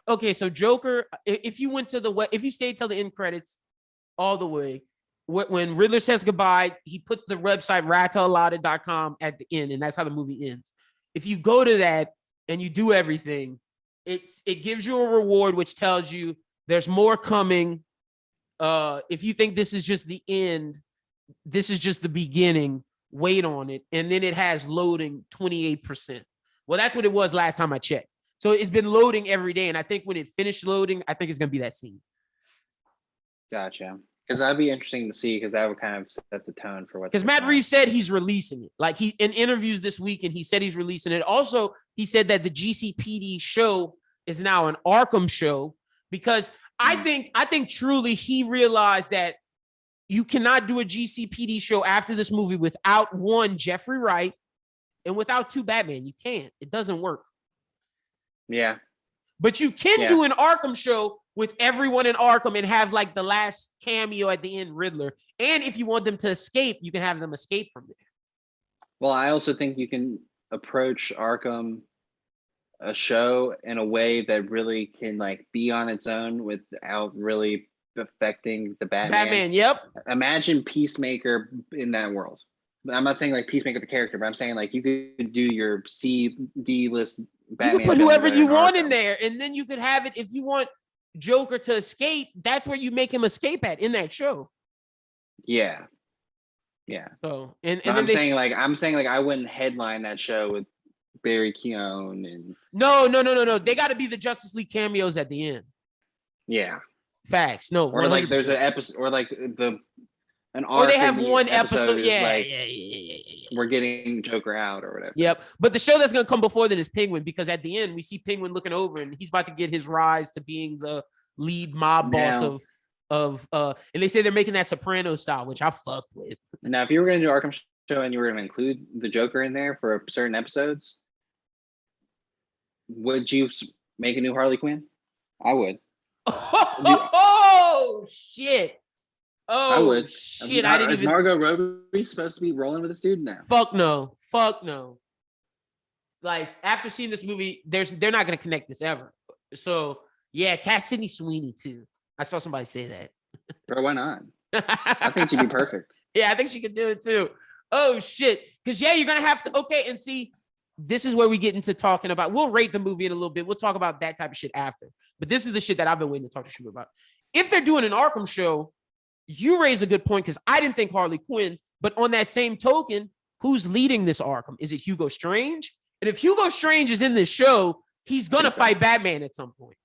Okay, so Joker, if you went to if you stayed till the end credits all the way, when Riddler says goodbye, he puts the website ratalatta.com at the end, and that's how the movie ends. If you go to that and you do everything, it gives you a reward which tells you there's more coming. If you think this is just the end, this is just the beginning. Wait on it, and then it has loading 28%. Well, that's what it was last time I checked. So it's been loading every day, and I think when it finished loading, I think it's gonna be that scene. Gotcha. Because that'd be interesting to see, because that would kind of set the tone for what. Because Matt Reeves said he's releasing it. Like he in interviews this week, and he said he's releasing it. Also, he said that the GCPD show is now an Arkham show, because I think truly he realized that you cannot do a GCPD show after this movie without one Jeffrey Wright and without two Batman. You can't. It doesn't work. Yeah. But you can do an Arkham show with everyone in Arkham and have like the last cameo at the end, Riddler. And if you want them to escape, you can have them escape from there. Well, I also think you can approach Arkham, a show, in a way that really can like be on its own without really affecting the Batman. Yep. Imagine Peacemaker in that world. I'm not saying like Peacemaker the character, but I'm saying like you could do your C-D list Batman. You could put whoever you want in there, and then you could have it if you want Joker to escape. That's where you make him escape at in that show. Yeah. So and then I'm saying I wouldn't headline that show with Barry Keoghan and no. They got to be the Justice League cameos at the end. Yeah. Facts. No. Or 100%. Like there's an episode, or like an arc. Or they have one episode. Yeah. We're getting Joker out or whatever. Yep. But the show that's gonna come before that is Penguin, because at the end we see Penguin looking over and he's about to get his rise to being the lead mob boss of and they say they're making that Soprano style, which I fuck with. Now, if you were gonna do Arkham show and you were gonna include the Joker in there for certain episodes, would you make a new Harley Quinn? I would. Oh shit! Oh, I would. Shit! I didn't even. Is Margot Robbie supposed to be rolling with this dude now? Fuck no! Like after seeing this movie, they're not gonna connect this ever. So yeah, cast Sydney Sweeney too. I saw somebody say that. Bro, why not? I think she'd be perfect. Yeah, I think she could do it too. Oh shit! Because you're gonna have to. Okay, and see, this is where we get into talking about. We'll rate the movie in a little bit. We'll talk about that type of shit after. But this is the shit that I've been waiting to talk to you about. If they're doing an Arkham show, you raise a good point, because I didn't think Harley Quinn. But on that same token, who's leading this Arkham? Is it Hugo Strange? And if Hugo Strange is in this show, he's gonna fight Batman at some point.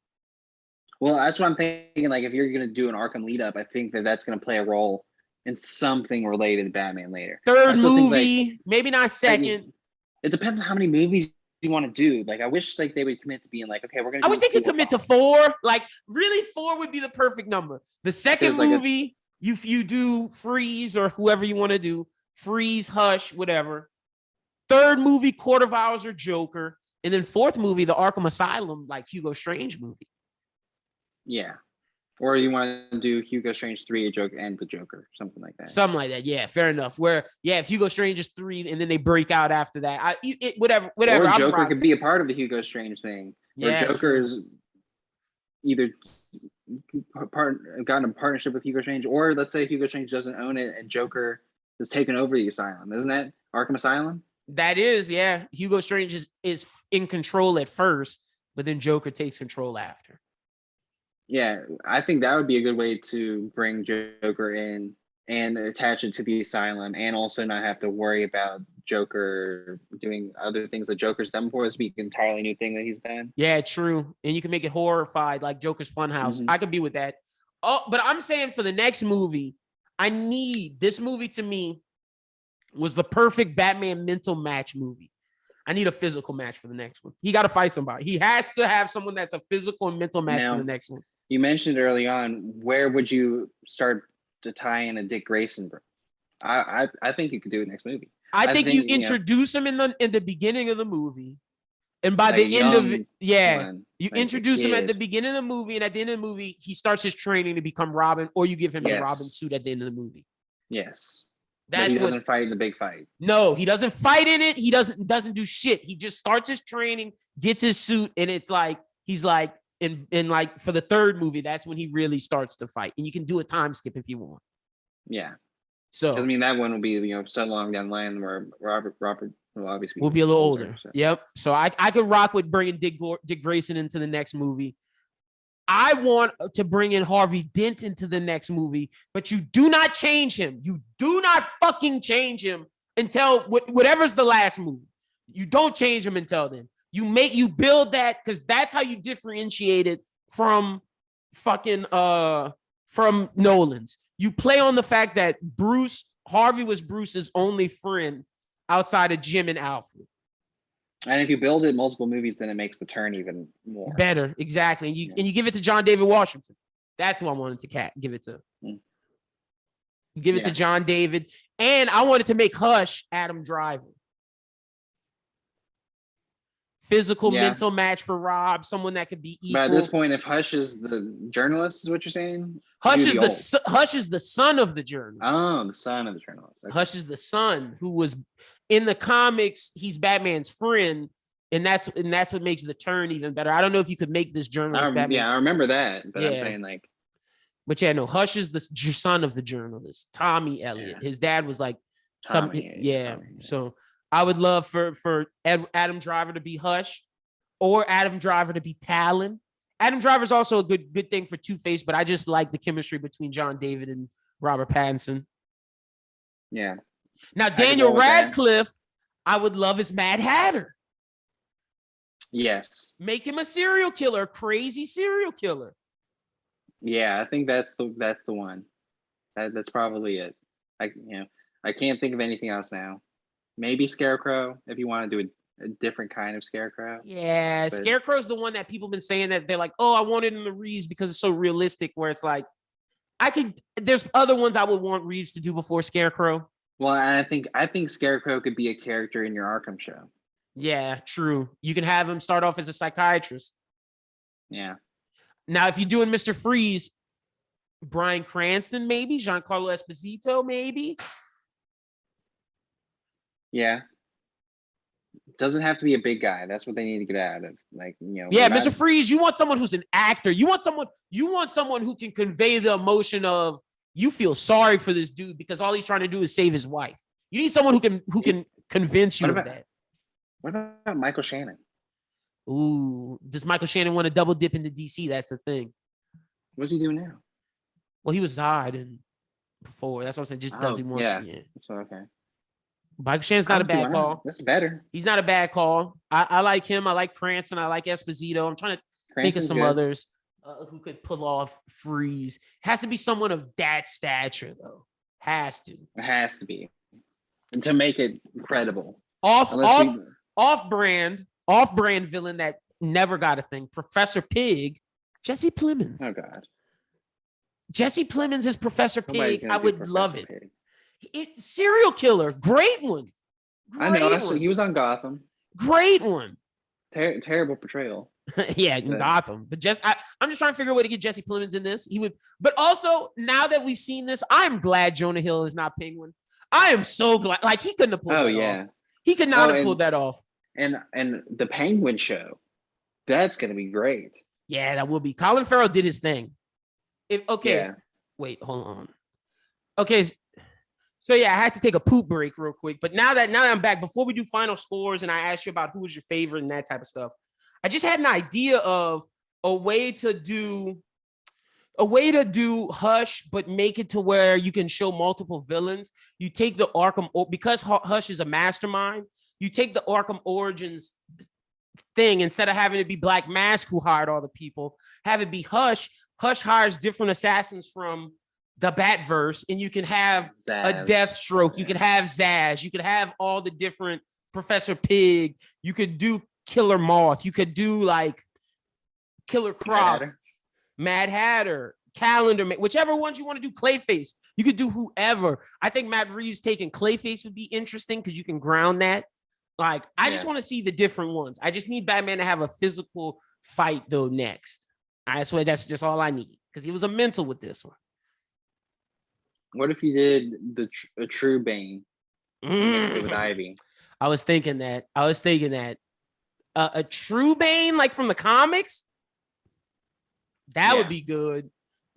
Well, that's what I'm thinking. Like, if you're gonna do an Arkham lead up, I think that's gonna play a role in something related to Batman later. Third movie, maybe not second. It depends on how many movies you want to do. Like, I wish like they would commit to being like, okay, we're gonna. I wish they could commit to 4. Like, really, 4 would be the perfect number. The second movie, you do Freeze or whoever you want to do, Freeze, Hush, whatever. Third movie, Court of Owls or Joker, and then fourth movie, the Arkham Asylum, like Hugo Strange movie. Yeah. Or you want to do Hugo Strange 3, a Joker, and the Joker, something like that. Something like that, yeah, fair enough. Where, if Hugo Strange is 3, and then they break out after that, whatever. Or Joker could be a part of the Hugo Strange thing. Where Joker is either gotten a partnership with Hugo Strange, or let's say Hugo Strange doesn't own it, and Joker has taken over the asylum. Isn't that Arkham Asylum? That is, yeah. Hugo Strange is in control at first, but then Joker takes control after. Yeah, I think that would be a good way to bring Joker in and attach it to the asylum, and also not have to worry about Joker doing other things that Joker's done before. This be an entirely new thing that he's done. Yeah, true. And you can make it horrified, like Joker's Funhouse. Mm-hmm. I could be with that. Oh, but I'm saying for the next movie, this movie to me was the perfect Batman mental match movie. I need a physical match for the next one. He got to fight somebody. He has to have someone that's a physical and mental match for the next one. You mentioned early on, where would you start to tie in a Dick Grayson? I think you could do it next movie. I think you introduce him in the beginning of the movie, and by the end of it, you introduce him at the beginning of the movie, and at the end of the movie, he starts his training to become Robin, or you give him a Robin suit at the end of the movie. Yes. That's he doesn't fight in the big fight. No, he doesn't fight in it. He doesn't do shit. He just starts his training, gets his suit, and it's like he's like, in like for the third movie, that's when he really starts to fight, and you can do a time skip if you want. Yeah. So I mean, that one will be so long down the line where Robert will obviously will be a little older. So. Yep. So I could rock with bringing Dick Grayson into the next movie. I want to bring in Harvey Dent into the next movie, but you do not change him. You do not fucking change him until whatever's the last movie. You don't change him until then. You build that because that's how you differentiate it from fucking from Nolan's. You play on the fact that Harvey was Bruce's only friend outside of Jim and Alfred. And if you build it multiple movies, then it makes the turn even more better. Exactly. And you give it to John David Washington. That's who I wanted to give it to. Give it to John David. And I wanted to make Hush Adam Driver. Physical, mental match for Rob, someone that could be equal. But at this point, if Hush is the journalist, is what you're saying? Hush is the son of the journalist. Oh, the son of the journalist. Okay. Hush is the son who was in the comics. He's Batman's friend, and that's what makes the turn even better. I don't know if you could make this journalist Batman. Yeah, I remember that, but I'm saying like. But yeah, no, Hush is the son of the journalist, Tommy Elliott. Yeah. His dad was like Tommy. So I would love for Adam Driver to be Hush, or Adam Driver to be Talon. Adam Driver's also a good thing for Two-Face, but I just like the chemistry between John David and Robert Pattinson. Yeah. Now Daniel Radcliffe, I would love as Mad Hatter. Yes. Make him a serial killer, crazy serial killer. Yeah, I think that's the one. That's probably it. I can't think of anything else now. Maybe Scarecrow if you want to do a different kind of Scarecrow. Yeah, but Scarecrow's the one that people have been saying that they're like, oh, I want it in the Reeves because it's so realistic. Where it's like, there's other ones I would want Reeves to do before Scarecrow. Well, and I think Scarecrow could be a character in your Arkham show. Yeah, true. You can have him start off as a psychiatrist. Yeah. Now, if you're doing Mr. Freeze, Bryan Cranston, maybe Giancarlo Esposito, maybe. Yeah. Doesn't have to be a big guy. That's what they need to get out of. Yeah, Mr. Freeze, you want someone who's an actor. You want someone who can convey the emotion of you feel sorry for this dude because all he's trying to do is save his wife. You need someone who can convince you of that. What about Michael Shannon? Ooh, does Michael Shannon want to double dip into DC? That's the thing. What's he doing now? Well, he was hiding before. That's what I'm saying. Just does he want to? Yeah. So okay. Michael Shannon's not a bad call. That's better. He's not a bad call. I like him. I like Cranston. I like Esposito. I'm trying to think of some others who could pull off Freeze. Has to be someone of that stature, though. Has to. It has to be. And to make it credible. Off-brand villain that never got a thing. Professor Pig, Jesse Plemons. Oh, God. Jesse Plemons is Professor Pig. I would love it. Serial killer, great one. I know. He was on Gotham. Great one. Terrible portrayal. Yeah, Gotham. But I'm just trying to figure out a way to get Jesse Plemons in this. He would. But also, now that we've seen this, I'm glad Jonah Hill is not Penguin. I am so glad. Like, he couldn't have pulled that off. He could not have pulled that off. And the Penguin show, that's going to be great. Yeah, that will be. Colin Farrell did his thing. Wait, hold on. Okay, so yeah, I had to take a poop break real quick. But now that I'm back, before we do final scores and I ask you about who was your favorite and that type of stuff, I just had an idea of a way to do Hush, but make it to where you can show multiple villains. You take the Arkham, because Hush is a mastermind, you take the Arkham Origins thing, instead of having it be Black Mask who hired all the people, have it be Hush. Hush hires different assassins from the Batverse, and you can have Zaz. A Deathstroke. You can have Zaz. You could have all the different Professor Pig. You could do Killer Moth. You could do like Killer Croc, Mad Hatter, Calendar, whichever ones you want to do. Clayface. You could do whoever. I think Matt Reeves taking Clayface would be interesting because you can ground that. Like, I just want to see the different ones. I just need Batman to have a physical fight though next. I swear that's just all I need because he was a mental with this one. What if you did a true Bane with Ivy? I was thinking that. A true Bane, like from the comics. That would be good.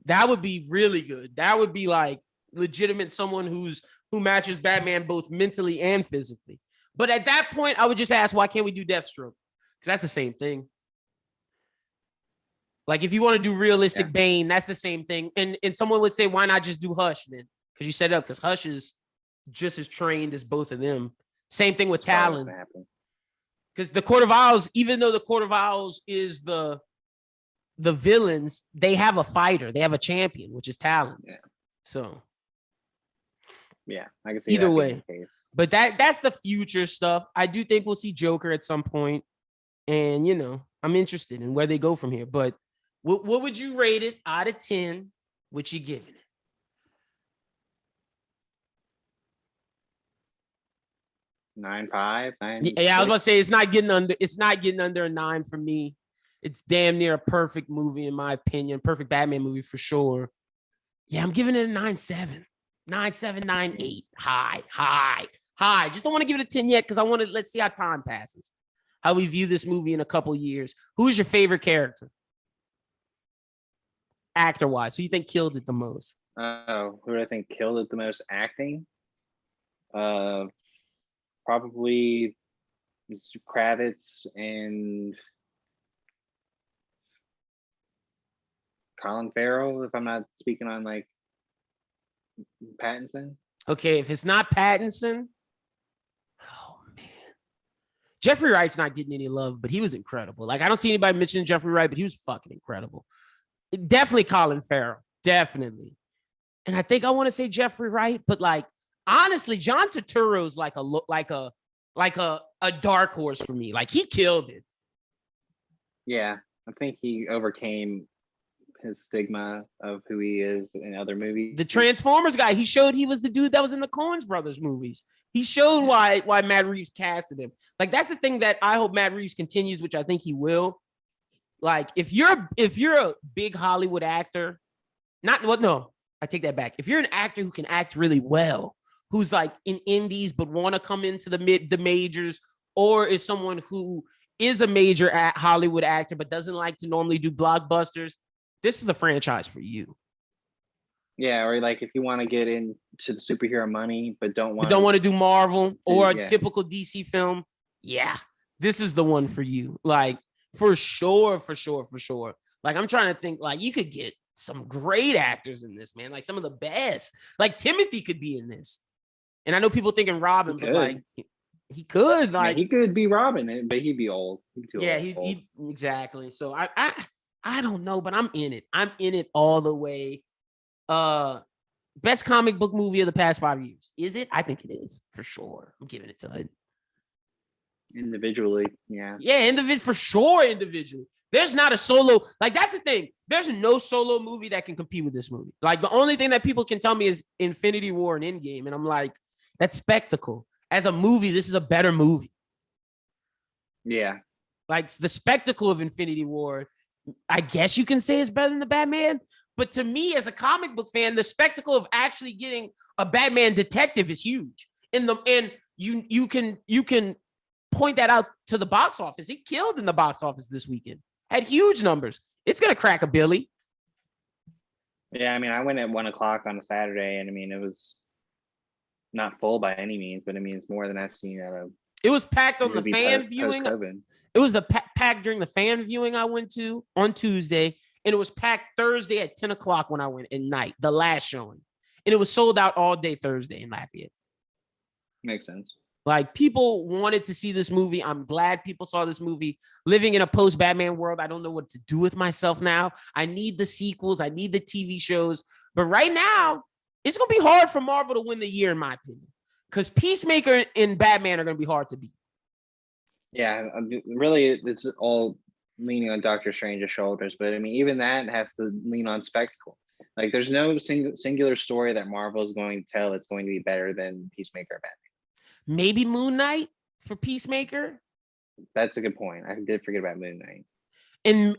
That would be really good. That would be like legitimate someone who matches Batman both mentally and physically. But at that point, I would just ask, why can't we do Deathstroke? Because that's the same thing. Like if you want to do realistic Bane, that's the same thing. And someone would say, why not just do Hush then? Because you set it up, because Hush is just as trained as both of them. Same thing with Talon. Because the Court of Owls, even though the Court of Owls is the villains, they have a fighter. They have a champion, which is Talon. Yeah. So yeah, I can see either way. But that's the future stuff. I do think we'll see Joker at some point. And, you know, I'm interested in where they go from here. But what would you rate it out of 10? What you giving it? 9.5. Yeah, I was about to say it's not getting under a 9 for me. It's damn near a perfect movie in my opinion. Perfect Batman movie for sure. Yeah, I'm giving it a 9.7. 9.7, 9.8. High. Just don't want to give it a 10 yet because let's see how time passes. How we view this movie in a couple years. Who's your favorite character? Actor-wise, who you think killed it the most? Who do I think killed it the most acting? Probably Kravitz and Colin Farrell, if I'm not speaking on like Pattinson. Okay, if it's not Pattinson, oh man. Jeffrey Wright's not getting any love, but he was incredible. Like, I don't see anybody mentioning Jeffrey Wright, but he was fucking incredible. Definitely Colin Farrell. Definitely. And I think I want to say Jeffrey Wright, but like, honestly, John Turturro's like a dark horse for me. Like, he killed it. Yeah, I think he overcame his stigma of who he is in other movies. The Transformers guy, he showed he was the dude that was in the Coen Brothers movies. He showed why Matt Reeves casted him. Like, that's the thing that I hope Matt Reeves continues, which I think he will. Like, if you're a big Hollywood actor, I take that back. If you're an actor who can act really well, who's like in indies but want to come into the majors, or is someone who is a major Hollywood actor but doesn't like to normally do blockbusters, this is the franchise for you. Yeah, or like if you want to get into the superhero money but don't want to do Marvel or a typical DC film, yeah, this is the one for you. Like, for sure. Like, I'm trying to think, like, you could get some great actors in this, man. Like, some of the best. Like, Timothy could be in this. And I know people thinking Robin, but like, he could. Like, he could be Robin, but he'd be old. He exactly. So I don't know, but I'm in it. I'm in it all the way. Best comic book movie of the past 5 years. Is it? I think it is, for sure. I'm giving it to it. Individually, yeah. For sure, individually. There's not a solo, like, that's the thing. There's no solo movie that can compete with this movie. Like, the only thing that people can tell me is Infinity War and Endgame, and I'm like, that's spectacle. As a movie, this is a better movie. Yeah. Like, the spectacle of Infinity War, I guess you can say is better than the Batman. But to me, as a comic book fan, the spectacle of actually getting a Batman detective is huge. And you can point that out to the box office. He killed in the box office this weekend. Had huge numbers. It's gonna crack a billy. Yeah, I mean, I went at 1:00 on a Saturday, and I mean, it was not full by any means, but I mean, it's more than I've seen out of. It was packed on the fan viewing. It was the packed during the fan viewing I went to on Tuesday, and it was packed Thursday at 10:00 when I went at night, the last showing, and it was sold out all day Thursday in Lafayette. Makes sense. Like, people wanted to see this movie. I'm glad people saw this movie. Living in a post-Batman world, I don't know what to do with myself now. I need the sequels. I need the TV shows. But right now, it's going to be hard for Marvel to win the year, in my opinion. Because Peacemaker and Batman are going to be hard to beat. Yeah, really, it's all leaning on Doctor Strange's shoulders. But, I mean, even that has to lean on spectacle. Like, there's no singular story that Marvel is going to tell that's going to be better than Peacemaker and Batman. Maybe Moon Knight for Peacemaker. That's a good point. I did forget about Moon Knight. And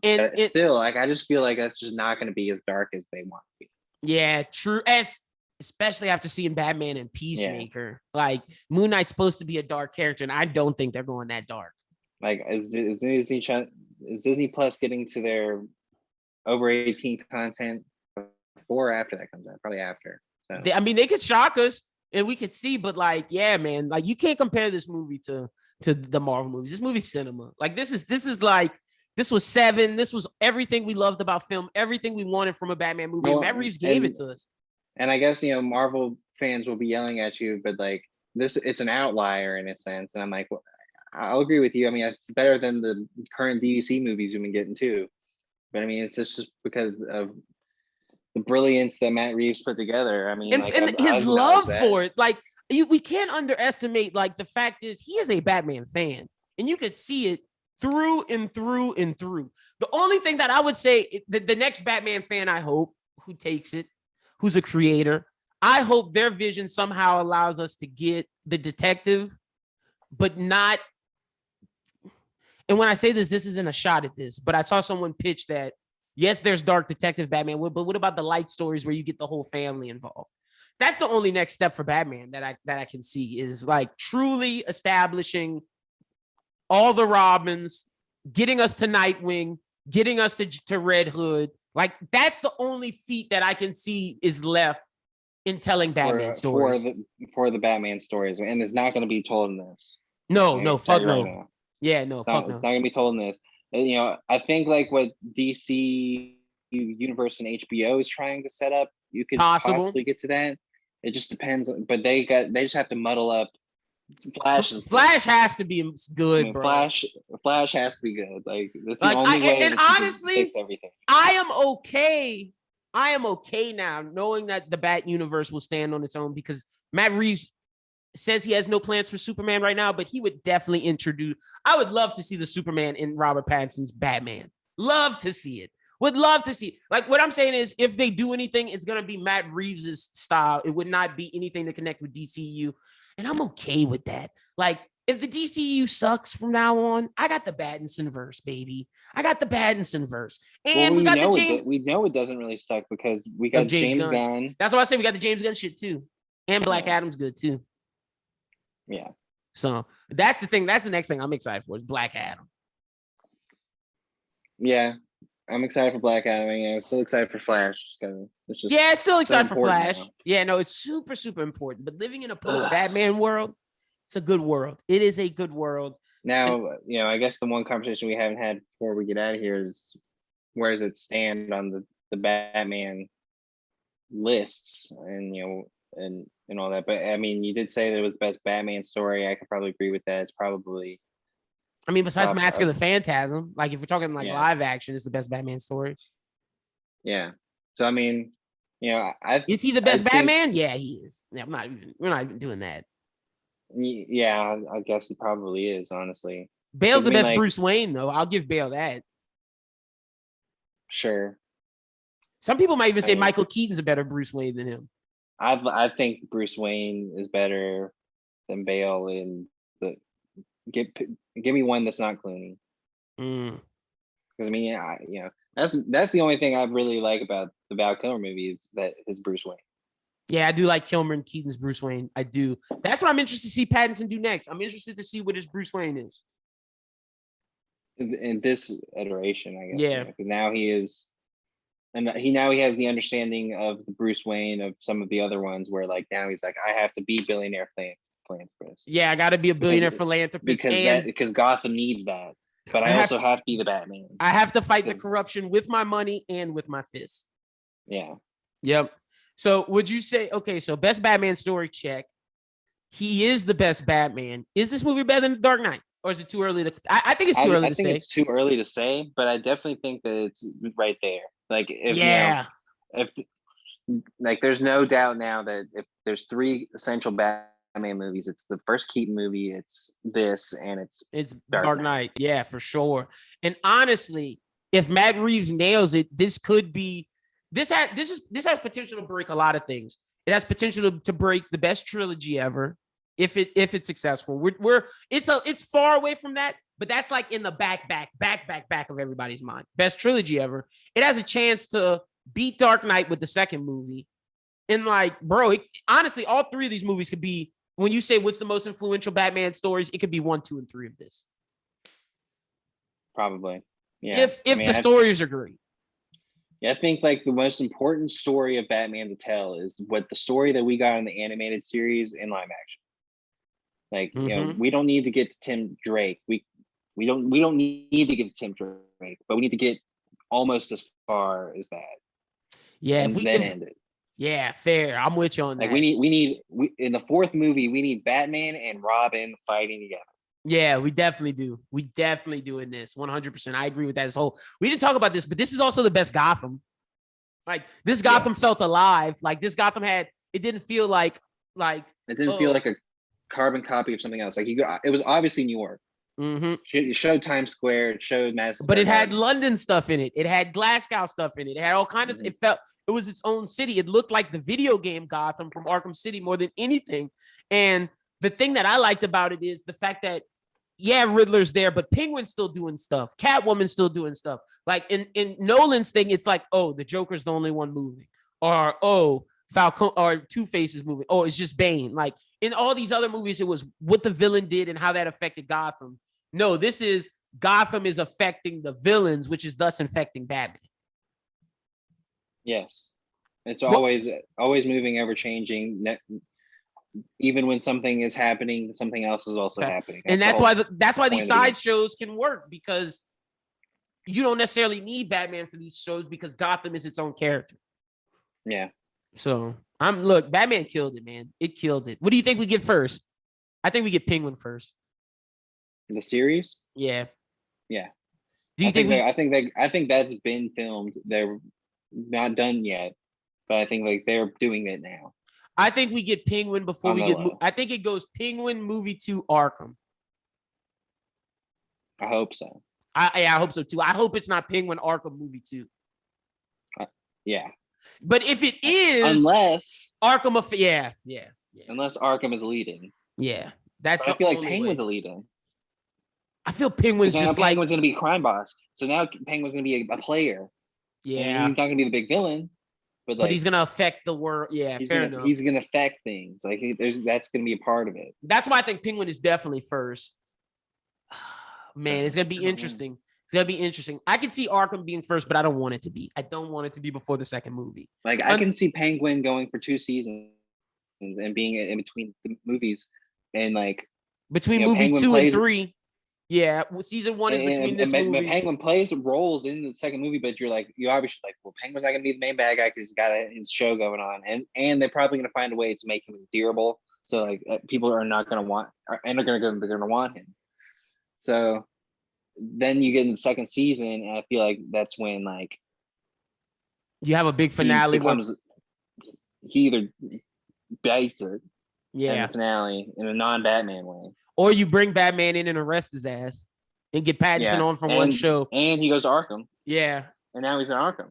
still, like, I just feel like that's just not going to be as dark as they want to be. Yeah, true. Especially after seeing Batman and Peacemaker. Yeah. Like, Moon Knight's supposed to be a dark character, and I don't think they're going that dark. Like, is Disney Plus getting to their over 18 content before or after that comes out? Probably after. So. I mean, they could shock us and we could see, but like, yeah, man, like you can't compare this movie to the Marvel movies. This movie's cinema. Like this was Seven. This was everything we loved about film, everything we wanted from a Batman movie. Well, Matt Reeves gave it to us. And I guess, Marvel fans will be yelling at you, but like it's an outlier in a sense. And I'm like, well, I'll agree with you. I mean, it's better than the current DC movies we've been getting too. But I mean, it's just because of the brilliance that Matt Reeves put together. I mean, and his love for it. Like we can't underestimate. Like the fact is, he is a Batman fan, and you could see it through and through and through. The only thing that I would say, the next Batman fan, I hope, who takes it, who's a creator, I hope their vision somehow allows us to get the detective, but not. And when I say this isn't a shot at this, but I saw someone pitch that, yes, there's dark detective Batman, but what about the light stories where you get the whole family involved? That's the only next step for Batman that I can see, is like truly establishing all the Robins, getting us to Nightwing, getting us to Red Hood. Like that's the only feat that I can see is left in telling Batman stories. For the Batman stories. And it's not going to be told in this. No, fuck no. Right, yeah, no, fuck no. It's not going to be told in this. I think like what DC Universe and HBO is trying to set up, you could possibly get to that. It just depends, but they just have to muddle up. Flash has to be good, bro. Flash has to be good. Like that's the only way. And honestly, fix everything. I am okay now knowing that the Bat universe will stand on its own, because Matt Reeves says he has no plans for Superman right now, but he would definitely introduce. I would love to see the Superman in Robert Pattinson's Batman. Love to see it. Would love to see. Like what I'm saying is, if they do anything, it's gonna be Matt Reeves's style. It would not be anything to connect with DCU, and I'm okay with that. Like if the DCU sucks from now on, I got the Pattinson verse, baby. I got the Pattinson verse, and we got the James. We know it doesn't really suck because we got James Gunn. That's why I say we got the James Gunn shit too, and Black Adam's good too. Yeah. So that's the thing. That's the next thing I'm excited for is Black Adam. Yeah, I'm excited for Black Adam. I'm still excited for Flash. Still excited for Flash. Now. Yeah, no, it's super, super important. But living in a post-Batman world, it's a good world. It is a good world. Now, I guess the one conversation we haven't had before we get out of here is, where does it stand on the Batman lists and all that? But I mean, you did say that it was the best Batman story. I could probably agree with that. It's probably, I mean, besides Mask of the Phantasm, like if we're talking like live action, it's the best Batman story. Yeah. So I mean, is he the best Batman? Yeah, he is. Yeah, we're not even doing that. Yeah, I guess he probably is, honestly. Bale's the best Bruce Wayne, though. I'll give Bale that. Sure. Some people might even say Michael Keaton's a better Bruce Wayne than him. I think Bruce Wayne is better than Bale in the give me one that's not Clooney. Because I mean, that's the only thing I really like about the Val Kilmer movie is that his Bruce Wayne. Yeah, I do like Kilmer and Keaton's Bruce Wayne. I do. That's what I'm interested to see Pattinson do next. I'm interested to see what his Bruce Wayne is. In this iteration, I guess. Yeah. Because now he is, and he has the understanding of the Bruce Wayne of some of the other ones, where like now he's like, I have to be billionaire philanthropist. Yeah, I got to be a billionaire philanthropist because Gotham needs that. But I also have to be the Batman. I have to fight the corruption with my money and with my fists. Yeah. Yep. So would you say, okay, so best Batman story, check. He is the best Batman. Is this movie better than The Dark Knight? Or is it too early to I think it's too early to say. I think it's too early to say, but I definitely think that it's right there. Like if if like there's no doubt now that if there's three essential Batman movies, it's the first Keaton movie, it's this, and it's Dark Knight. Yeah, for sure. And honestly, if Matt Reeves nails it, this could be this has potential to break a lot of things. It has potential to break the best trilogy ever if it's successful. It's far away from that, but that's like in the back of everybody's mind. Best trilogy ever. It has a chance to beat Dark Knight with the second movie. And like, bro, honestly, all three of these movies could be, when you say what's the most influential Batman stories, it could be 1, 2, and 3 of this. Probably. Yeah. If the stories are great. Yeah, I think like the most important story of Batman to tell is what the story that we got in the animated series in live action. Like, we don't need to get to Tim Drake. We don't need to get to Tim Drake, but we need to get almost as far as that. Yeah, and then end it. Yeah, fair. I'm with you on like that. We need in the fourth movie, we need Batman and Robin fighting together. Yeah, we definitely do. We definitely do in this 100%. I agree with that. We didn't talk about this, but this is also the best Gotham. Like this Gotham felt alive. Like this Gotham it didn't feel like it didn't feel like a carbon copy of something else. Like it was obviously New York. It showed Times Square. It showed Madison. But it had London stuff in it. It had Glasgow stuff in it. It had all kinds of. It was its own city. It looked like the video game Gotham from Arkham City more than anything. And the thing that I liked about it is the fact that, yeah, Riddler's there, but Penguin's still doing stuff. Catwoman's still doing stuff. Like in Nolan's thing, it's like, oh, the Joker's the only one moving, or oh, Falcone or Two-Face is moving. Oh, it's just Bane. Like in all these other movies, it was what the villain did and how that affected Gotham. No, this is Gotham is affecting the villains, which is thus infecting Batman. Yes, it's always moving, ever changing. Even when something is happening, something else is also happening. And that's why these side shows can work, because you don't necessarily need Batman for these shows because Gotham is its own character. Yeah. So Batman killed it, man. It killed it. What do you think we get first? I think we get Penguin first. The series? Yeah. Yeah. Do you think I think that's been filmed. They're not done yet, but I think like they're doing it now. I think we get Penguin before we get. I think it goes Penguin movie 2 Arkham. I hope so. I hope so too. I hope it's not Penguin Arkham movie 2. Yeah. But if it is, unless Arkham, yeah. Unless Arkham is leading. Yeah, that's. I feel like Penguin's leading. I feel Penguin's just like Penguin's going to be a crime boss. So now Penguin's going to be a player. Yeah, and he's not going to be the big villain. But he's gonna affect the world. Yeah, fair enough. He's gonna affect things. Like that's gonna be a part of it. That's why I think Penguin is definitely first. Man, it's gonna be interesting. It's gonna be interesting. I can see Arkham being first, but I don't want it to be. I don't want it to be before the second movie. Like I can see Penguin going for 2 seasons and being in between the movies, and like between movie Penguin 2 and 3. Yeah, season 1 is between this movie. Penguin plays roles in the second movie, but you're obviously like, well, Penguin's not gonna be the main bad guy because he's got his show going on, and they're probably gonna find a way to make him endearable, so like people are not gonna want, and they're gonna want him. So then you get in the second season, and I feel like that's when like you have a big finale. He either bites it, in the finale in a non-Batman way. Or you bring Batman in and arrest his ass and get Pattinson on from one show. And he goes to Arkham. Yeah. And now he's in Arkham.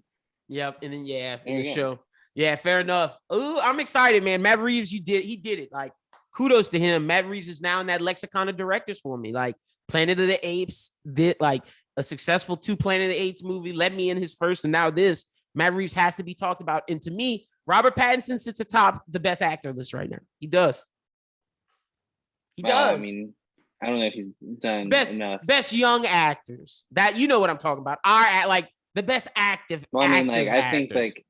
Yep. And then, in the show. Yeah, fair enough. Ooh, I'm excited, man. Matt Reeves, he did it. Like, kudos to him. Matt Reeves is now in that lexicon of directors for me. Like, Planet of the Apes did like a successful 2 Planet of the Apes movie, let me in his first, and now this. Matt Reeves has to be talked about. And to me, Robert Pattinson sits atop the best actor list right now. He does. He does. I mean, I don't know if he's done enough. Best young actors. That you know what I'm talking about. Like the best active. Well, I mean, like actors. I think like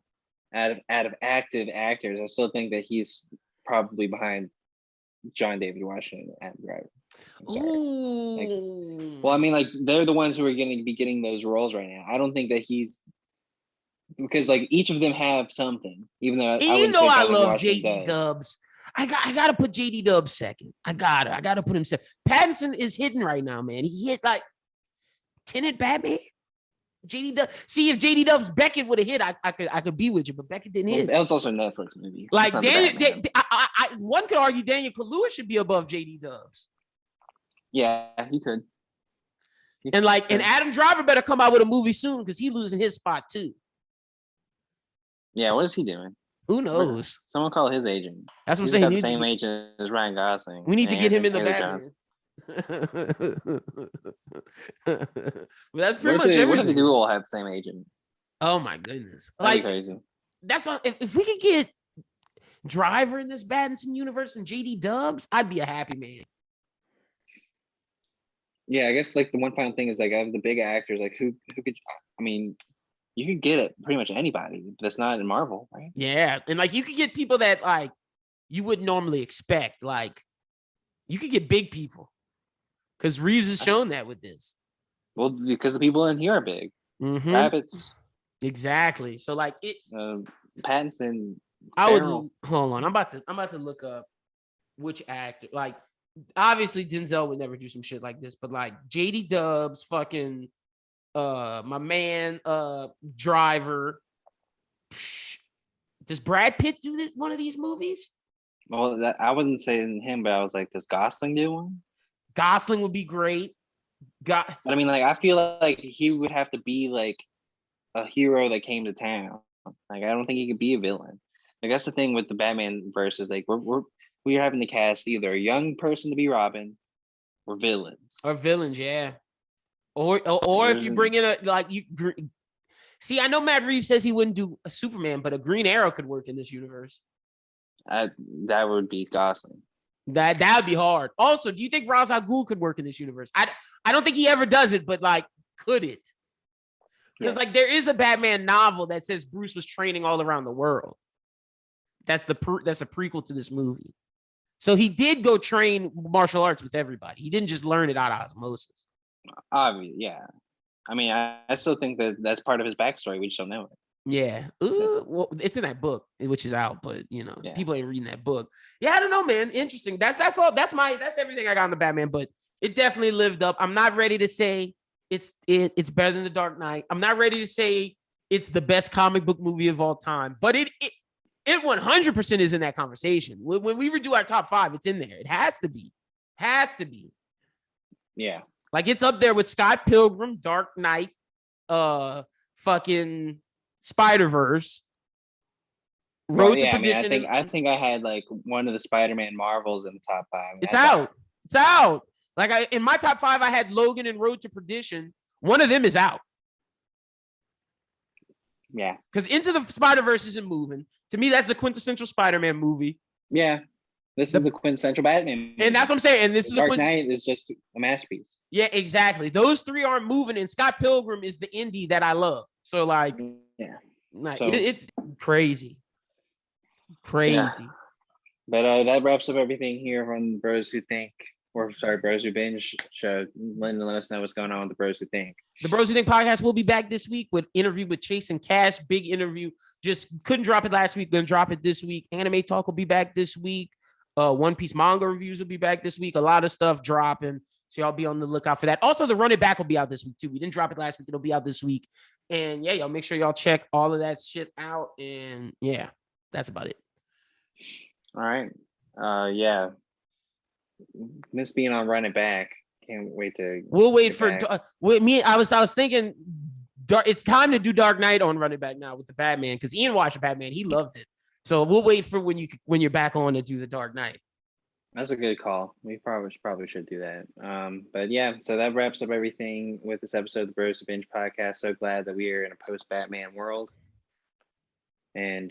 out of active actors, I still think that he's probably behind John David Washington and Driver. Ooh. Well, I mean, like they're the ones who are going to be getting those roles right now. I don't think that he's, because like each of them have something. Even though I love JD Dubs. I gotta put JD Dubs second. I gotta put him second. Pattinson is hitting right now, man. He hit like Tenet, Batman. JD Dubs. See, if JD Dubs Beckett would have hit, I could be with you, but Beckett didn't hit. That was also a Netflix movie. Like one could argue Daniel Kaluuya should be above JD Dubs. Yeah, he could. And Adam Driver better come out with a movie soon because he's losing his spot too. Yeah, what is he doing? Who knows? Someone call his agent. That's what I'm saying. Got the same agent as Ryan Gosling. We need to get him in the Batman. Well, that's pretty much everything. What if they do all have the same agent? Oh my goodness! That'd be crazy. That's what if we could get Driver in this Pattinson universe and JD Dubs, I'd be a happy man. Yeah, I guess like the one final thing is like of the big actors, like who could, I mean, You could get it pretty much anybody that's not in Marvel, right? Yeah, and like you could get people that like you wouldn't normally expect. Like you could get big people because Reeves has shown that with this. Well, because the people in here are big. Mm-hmm. Rabbits. Exactly. So like it. Pattinson. I would hold on. I'm about to look up which actor. Like obviously Denzel would never do some shit like this, but like JD Dubs, fucking my man, Driver. Does Brad Pitt do one of these movies? Well, I wasn't saying him, but I was like, does Gosling do one? Gosling would be great. But I mean, like, I feel like he would have to be like a hero that came to town. Like, I don't think he could be a villain. Like, that's the thing with the Batman versus like we're having to cast either a young person to be Robin or villains. Or villains, yeah. Or if you bring in a like you see, I know Matt Reeves says he wouldn't do a Superman, but a Green Arrow could work in this universe. That would be Gosling. That would be hard. Also, do you think Ra's al Ghul could work in this universe? I don't think he ever does it, but like, could it? Because like there is a Batman novel that says Bruce was training all around the world. That's a prequel to this movie. So he did go train martial arts with everybody. He didn't just learn it out of osmosis. Yeah. I mean, I still think that's part of his backstory. We just don't know it. Yeah. Well, it's in that book, which is out, but people ain't reading that book. Yeah, I don't know, man. Interesting. That's all. That's everything I got on the Batman, but it definitely lived up. I'm not ready to say it's better than The Dark Knight. I'm not ready to say it's the best comic book movie of all time, but it 100% is in that conversation. When we redo our top 5, it's in there. It has to be. Yeah. Like it's up there with Scott Pilgrim, Dark Knight, fucking Spider-Verse, Road to Perdition. I mean, I think I had like one of the Spider-Man Marvels in the top 5. It's out. Like in my top 5, I had Logan and Road to Perdition. One of them is out. Yeah. Because Into the Spider-Verse isn't moving. To me, that's the quintessential Spider-Man movie. Yeah. This is the quintessential Batman movie. And that's what I'm saying. And this is Dark Knight is just a masterpiece. Yeah, exactly. Those 3 aren't moving, and Scott Pilgrim is the indie that I love. So like, it's crazy. Yeah. But that wraps up everything here on Bros Who Think. Bros Who Binge show. Let us know what's going on with the Bros Who Think. The Bros Who Think podcast will be back this week with interview with Chase and Cash. Big interview. Just couldn't drop it last week. Gonna drop it this week. Anime Talk will be back this week. One Piece manga reviews will be back this week. A lot of stuff dropping. So y'all be on the lookout for that. Also, the Run It Back will be out this week too. We didn't drop it last week. It'll be out this week. And yeah, y'all make sure y'all check all of that shit out. And yeah, that's about it. All right. Yeah. Miss being on Run It Back. Can't wait to. We'll wait for me. I was thinking, it's time to do Dark Knight on Run It Back now with the Batman because Ian watched Batman. He loved it. So we'll wait for when you're back on to do the Dark Knight. That's a good call. We probably should do that. But yeah, so that wraps up everything with this episode of the Bros Who Binge podcast. So glad that we are in a post-Batman world. And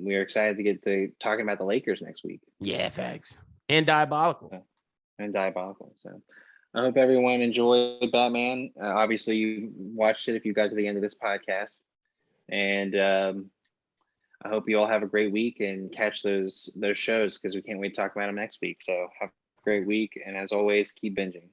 we are excited to get to talking about the Lakers next week. Yeah, facts. And Diabolical. So I hope everyone enjoyed Batman. Obviously, you watched it if you got to the end of this podcast. And I hope you all have a great week and catch those shows because we can't wait to talk about them next week. So have a great week. And as always, keep binging.